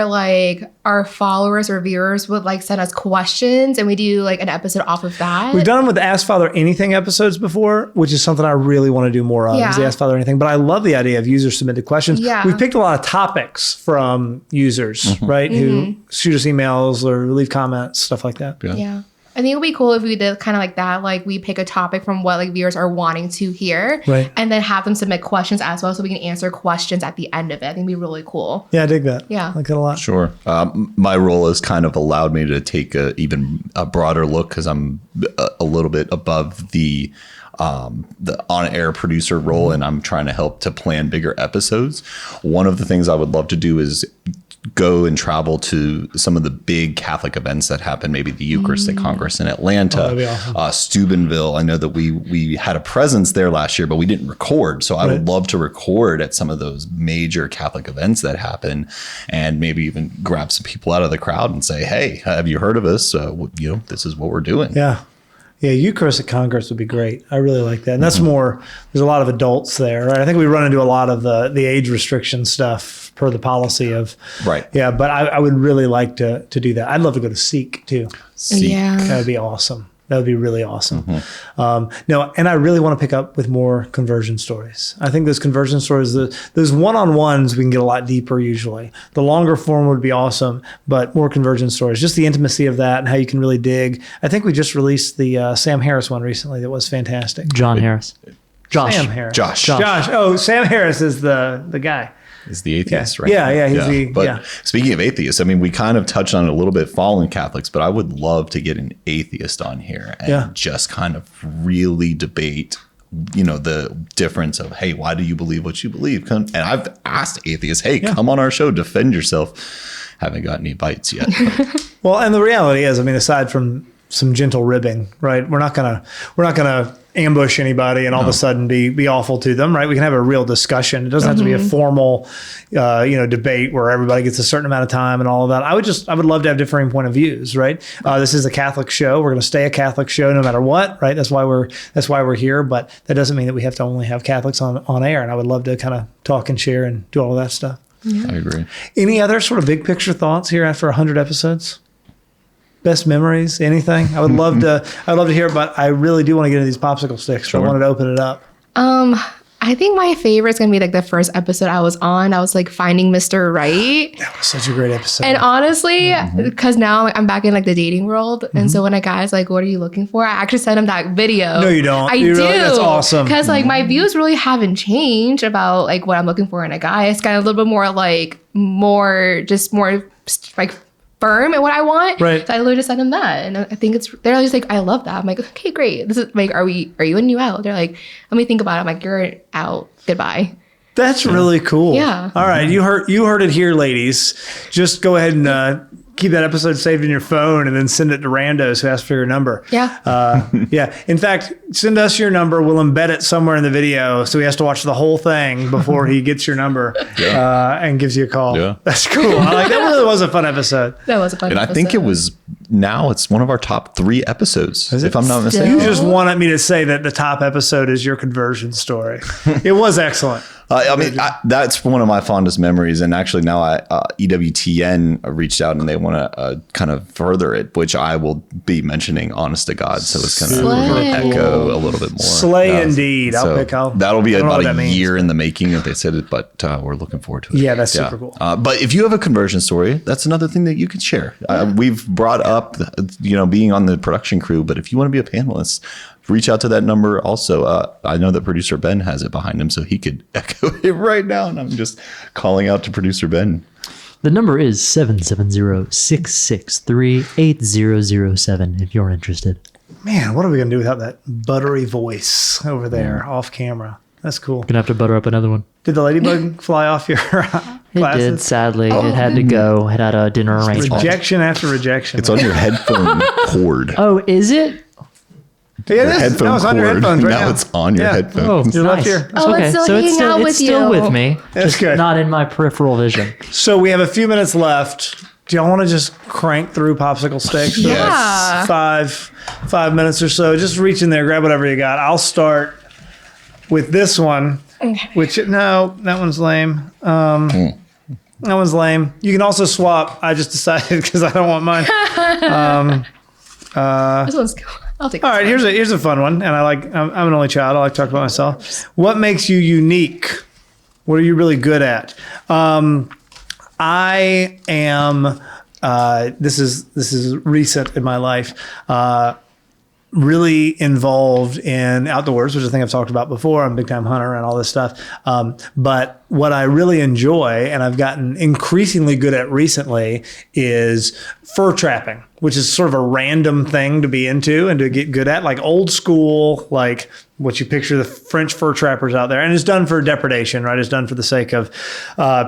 Speaker 8: our followers or viewers would send us questions and we do an episode off of that?
Speaker 1: We've done them with the Ask Father Anything episodes before, which is something I really want to do more of, is the Ask Father Anything. But I love the idea of user submitted questions.
Speaker 8: Yeah.
Speaker 1: We've picked a lot of topics from users, right? Who shoot us emails or leave comments, stuff like that.
Speaker 8: Yeah. I think it would be cool if we did kind of like that. We pick a topic from what viewers are wanting to hear, and then have them submit questions as well, so we can answer questions at the end of it. I think it'd be really cool.
Speaker 1: Yeah, I dig that.
Speaker 8: Yeah,
Speaker 1: I like that a lot.
Speaker 3: Sure. My role has kind of allowed me to take a broader look because I'm a little bit above the on-air producer role, and I'm trying to help to plan bigger episodes. One of the things I would love to do is go and travel to some of the big Catholic events that happen, maybe the Eucharistic Congress in Atlanta, awesome. Steubenville. I know that we had a presence there last year, but we didn't record. So I would love to record at some of those major Catholic events that happen, and maybe even grab some people out of the crowd and say, hey, have you heard of us? This is what we're doing.
Speaker 1: Yeah. Yeah, Eucharistic Congress would be great. I really like that. And that's more, there's a lot of adults there, right? I think we run into a lot of the age restriction stuff per the policy of.
Speaker 3: Right.
Speaker 1: Yeah, but I would really like to do that. I'd love to go to Seek too.
Speaker 3: Seek.
Speaker 8: Yeah.
Speaker 1: That would be awesome. That would be really awesome. And I really want to pick up with more conversion stories. I think those conversion stories, those one-on-ones, we can get a lot deeper usually. The longer form would be awesome, but more conversion stories, just the intimacy of that and how you can really dig. I think we just released the Sam Harris one recently that was fantastic.
Speaker 2: John Harris. Josh.
Speaker 1: Sam Harris.
Speaker 3: Josh.
Speaker 1: Oh, Sam Harris is the guy.
Speaker 3: Is the atheist, right?
Speaker 1: Yeah.
Speaker 3: Speaking of atheists, we kind of touched on it a little bit, fallen Catholics, but I would love to get an atheist on here and just kind of really debate, the difference of, hey, why do you believe what you believe? And I've asked atheists, hey, come on our show, defend yourself. Haven't got any bites yet.
Speaker 1: Well, and the reality is, aside from some gentle ribbing, right? We're not gonna ambush anybody and all of a sudden be awful to them, right? We can have a real discussion. It doesn't have to be a formal, debate where everybody gets a certain amount of time and all of that. I would love to have differing point of views, right? This is a Catholic show. We're going to stay a Catholic show no matter what, right? That's why we're here. But that doesn't mean that we have to only have Catholics on air. And I would love to kind of talk and share and do all of that stuff.
Speaker 3: Yeah. I agree.
Speaker 1: Any other sort of big picture thoughts here after 100 episodes? Best memories, anything? I'd love to hear, but I really do want to get into these popsicle sticks. Sure. So I wanted to open it up.
Speaker 8: I think my favorite is going to be like the first episode I was on. I was like finding Mr. Right.
Speaker 1: That was such a great episode.
Speaker 8: And honestly, because now I'm back in like the dating world. And so when a guy's like, what are you looking for? I actually send him that video.
Speaker 1: No, you don't.
Speaker 8: I
Speaker 1: You
Speaker 8: do.
Speaker 1: really? That's awesome.
Speaker 8: Because like my views really haven't changed about like what I'm looking for in a guy. It's kind of a little bit more like more like firm in what I want.
Speaker 1: Right.
Speaker 8: So I literally just sent them that. And I think they're just like, I love that. I'm like, okay, great. This is like, are you and you out? They're like, let me think about it. I'm like, you're out. Goodbye.
Speaker 1: That's really cool.
Speaker 8: Yeah.
Speaker 1: All right. You heard it here, ladies. Just go ahead and keep that episode saved in your phone and then send it to randos who ask for your number.
Speaker 8: Yeah.
Speaker 1: Yeah. In fact, send us your number. We'll embed it somewhere in the video. So he has to watch the whole thing before he gets your number and gives you a call.
Speaker 3: Yeah.
Speaker 1: That's cool. I like that. Really was a fun episode.
Speaker 8: That was a fun
Speaker 3: And I think it was, now it's one of our top 3 episodes, if I'm not mistaken.
Speaker 1: You just wanted me to say that the top episode is your conversion story. It was excellent.
Speaker 3: I mean, that's one of my fondest memories. And actually now EWTN reached out and they want to kind of further it, which I will be mentioning, honest to God. So it's going to echo a little bit more.
Speaker 1: Slay indeed.
Speaker 3: That'll be about a
Speaker 1: means.
Speaker 3: year in the making if they said it, but we're looking forward to it.
Speaker 1: Yeah, that's super cool.
Speaker 3: But if you have a conversion story, that's another thing that you can share. We've brought up, being on the production crew, but if you want to be a panelist, reach out to that number. Also, I know that producer Ben has it behind him, so he could echo it right now. And I'm just calling out to producer Ben.
Speaker 2: The number is 770-663-8007 if you're interested.
Speaker 1: Man, what are we going to do without that buttery voice over there off camera? That's cool.
Speaker 2: Gonna have to butter up another one.
Speaker 1: Did the ladybug fly off your
Speaker 2: It
Speaker 1: glasses?
Speaker 2: did, sadly. It had to go. It had a dinner arrangement.
Speaker 1: Rejection after rejection.
Speaker 3: It's on your headphone cord.
Speaker 2: Oh, is it?
Speaker 1: Yeah, it is.
Speaker 3: Headphone
Speaker 1: No, it's on your
Speaker 3: cord.
Speaker 1: headphones right
Speaker 3: now.
Speaker 1: now.
Speaker 3: It's on your
Speaker 2: Oh,
Speaker 3: headphones.
Speaker 1: You're left
Speaker 2: nice.
Speaker 1: here.
Speaker 8: Oh, it's still hanging out with
Speaker 2: still
Speaker 8: you.
Speaker 2: with me.
Speaker 1: That's
Speaker 2: just
Speaker 1: good.
Speaker 2: not in my peripheral vision.
Speaker 1: So we have a few minutes left. Do y'all want to just crank through popsicle sticks? for
Speaker 8: Yeah.
Speaker 1: 5 minutes or so. Just reach in there, grab whatever you got. I'll start with this one.
Speaker 8: Okay.
Speaker 1: No, that one's lame. That one's lame. You can also swap. I just decided because I don't want mine.
Speaker 8: This one's cool. I'll take
Speaker 1: All
Speaker 8: this
Speaker 1: right,
Speaker 8: one.
Speaker 1: here's a fun one, and I'm an only child. I like to talk about myself. What makes you unique? What are you really good at? I am. This is recent in my life. Really involved in outdoors, which I think I've talked about before. I'm a big time hunter and all this stuff. But what I really enjoy, and I've gotten increasingly good at recently, is fur trapping, which is sort of a random thing to be into and to get good at, like old school, like what you picture the French fur trappers out there. And it's done for depredation, right? It's done for the sake of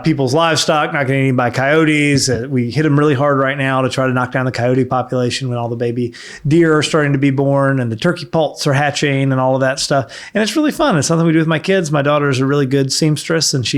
Speaker 1: people's livestock, not getting eaten by coyotes. We hit them really hard right now to try to knock down the coyote population when all the baby deer are starting to be born and the turkey poults are hatching and all of that stuff. And it's really fun. It's something we do with my kids. My daughter is a really good seamstress, and she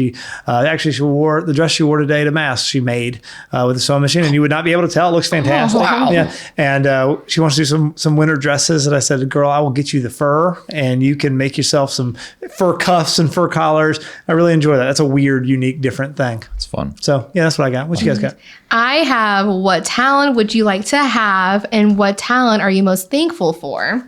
Speaker 1: wore the dress she wore today to mass. She made with a sewing machine, and you would not be able to tell. It looks fantastic.
Speaker 8: Wow.
Speaker 1: Yeah. And she wants to do some winter dresses. And I said, girl, I will get you the fur, and you can make yourself some fur cuffs and fur collars. I really enjoy that. That's a weird, unique, different thing.
Speaker 3: It's fun.
Speaker 1: So yeah, that's what I got. What you guys got?
Speaker 8: I have what talent would you like to have and what talent are you most thankful for?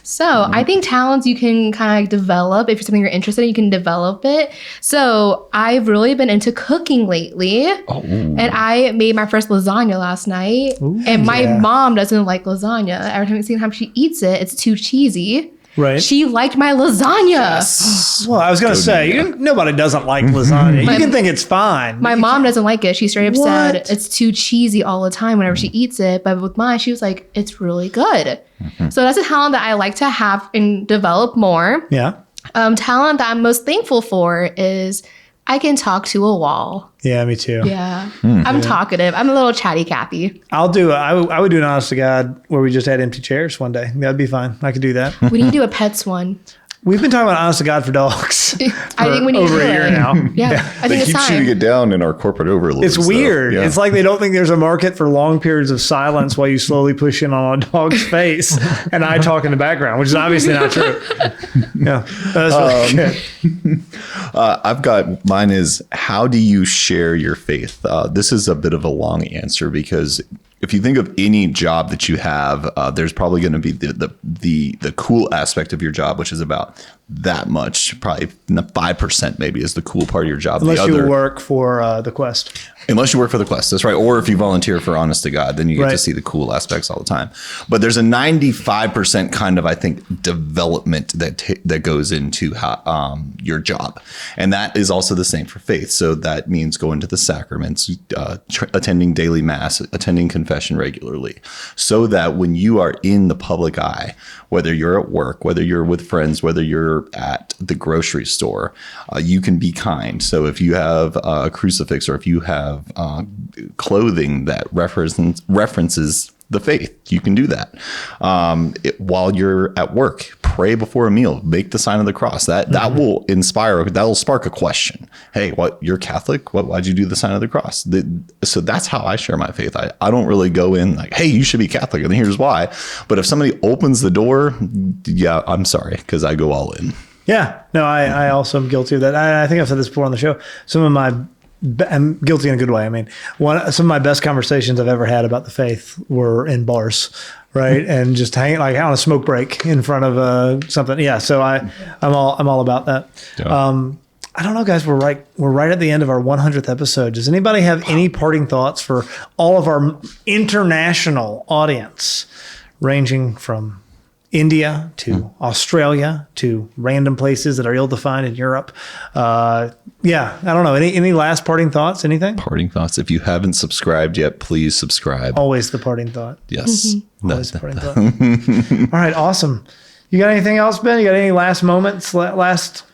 Speaker 8: So I think talents you can kind of develop. If it's something you're interested in, you can develop it. So I've really been into cooking lately. And I made my first lasagna last night. And my mom doesn't like lasagna. Every time she eats it, it's too cheesy.
Speaker 1: Right.
Speaker 8: She liked my lasagna.
Speaker 1: Well, I was going to say, nobody doesn't like lasagna. You can think it's fine.
Speaker 8: My mom doesn't like it. She straight up said
Speaker 1: What?
Speaker 8: it's too cheesy all the time whenever she eats it. But with mine, she was like, it's really good. So that's a talent that I like to have and develop more.
Speaker 1: Yeah.
Speaker 8: Talent that I'm most thankful for is I can talk to a wall.
Speaker 1: Yeah, me too.
Speaker 8: Yeah. I'm talkative. I'm a little chatty Cathy.
Speaker 1: I would do an honest to God where we just had empty chairs one day. That'd be fine. I could do that.
Speaker 8: We need to do a pets one.
Speaker 1: We've been talking about honest to God for dogs.
Speaker 8: I think we need to
Speaker 1: over
Speaker 8: do
Speaker 1: a year
Speaker 8: it.
Speaker 1: now.
Speaker 8: Yeah. I think
Speaker 3: They
Speaker 8: it's
Speaker 3: keep shooting
Speaker 8: time.
Speaker 3: it down in our corporate overlords.
Speaker 1: It's weird.
Speaker 3: Yeah.
Speaker 1: It's like they don't think there's a market for long periods of silence while you slowly push in on a dog's face and I talk in the background, which is obviously not true. Yeah, that's really good.
Speaker 3: I've got mine is how do you share your faith? This is a bit of a long answer because if you think of any job that you have, there's probably going to be the cool aspect of your job, which is about that much. Probably 5% maybe is the cool part of your job.
Speaker 1: Unless you work for the Quest.
Speaker 3: Unless you work for the Quest, that's right. Or if you volunteer for Honest to God, then you get to see the cool aspects all the time. But there's a 95% kind of, I think, development that goes into how, your job. And that is also the same for faith. So that means going to the sacraments, attending daily mass, attending confession regularly, so that when you are in the public eye, whether you're at work, whether you're with friends, whether you're at the grocery store, you can be kind. So if you have a crucifix, or if you have clothing that references the faith, you can do that. While you're at work, pray before a meal, make the sign of the cross. That will that'll spark a question. Hey, you're Catholic? Why'd you do the sign of the cross? So that's how I share my faith. I don't really go in like, hey, you should be Catholic, and here's why. But if somebody opens the door, yeah, I'm sorry, because I go all in.
Speaker 1: Yeah, no, I also am guilty of that. I think I've said this before on the show. I'm guilty in a good way. I mean, some of my best conversations I've ever had about the faith were in bars, right? And just hanging like on a smoke break in front of something. Yeah. So I'm all about that. Yeah. I don't know, guys. We're right at the end of our 100th episode. Does anybody have any parting thoughts for all of our international audience, ranging from India to Australia to random places that are ill to find in Europe? Yeah, I don't know. Any last parting thoughts? Anything?
Speaker 3: Parting thoughts. If you haven't subscribed yet, please subscribe.
Speaker 1: Always the parting thought.
Speaker 3: Yes.
Speaker 1: Always the parting thought. All right, awesome. You got anything else, Ben? You got any last moments? Last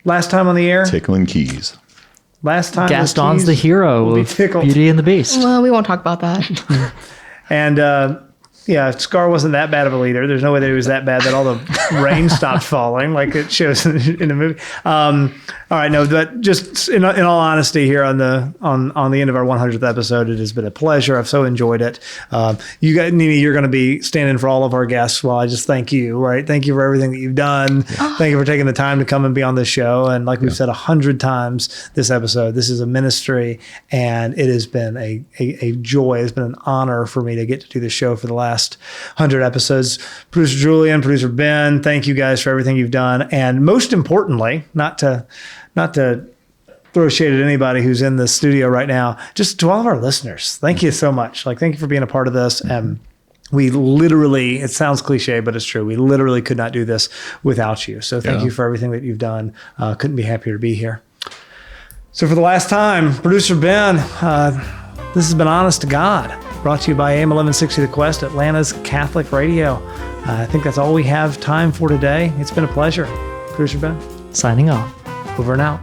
Speaker 1: time on the air?
Speaker 3: Tickling keys.
Speaker 1: Last time.
Speaker 2: Gaston's the hero of Beauty and the Beast.
Speaker 8: Well, we won't talk about that.
Speaker 1: And yeah, Scar wasn't that bad of a leader. There's no way that he was that bad that all the rain stopped falling like it shows in the movie. All right, no, but just in all honesty, here on the end of our 100th episode, it has been a pleasure. I've so enjoyed it. You guys, Nini, you're going to be standing for all of our guests. Well, I just thank you. Right, thank you for everything that you've done. Yeah. Thank you for taking the time to come and be on this show. And like we've said 100 times this episode, this is a ministry, and it has been a joy. It's been an honor for me to get to do this show for the last 100 episodes. Producer Julian, producer Ben, thank you guys for everything you've done. And most importantly, not to throw shade at anybody who's in the studio right now, just to all of our listeners, thank you so much. Thank you for being a part of this. And we literally, it sounds cliche, but it's true. We literally could not do this without you. So thank you for everything that you've done. Couldn't be happier to be here. So for the last time, producer Ben, this has been Honest to God, brought to you by AM 1160 The Quest, Atlanta's Catholic Radio. I think that's all we have time for today. It's been a pleasure. Producer Ben?
Speaker 2: Signing off.
Speaker 1: Over and out.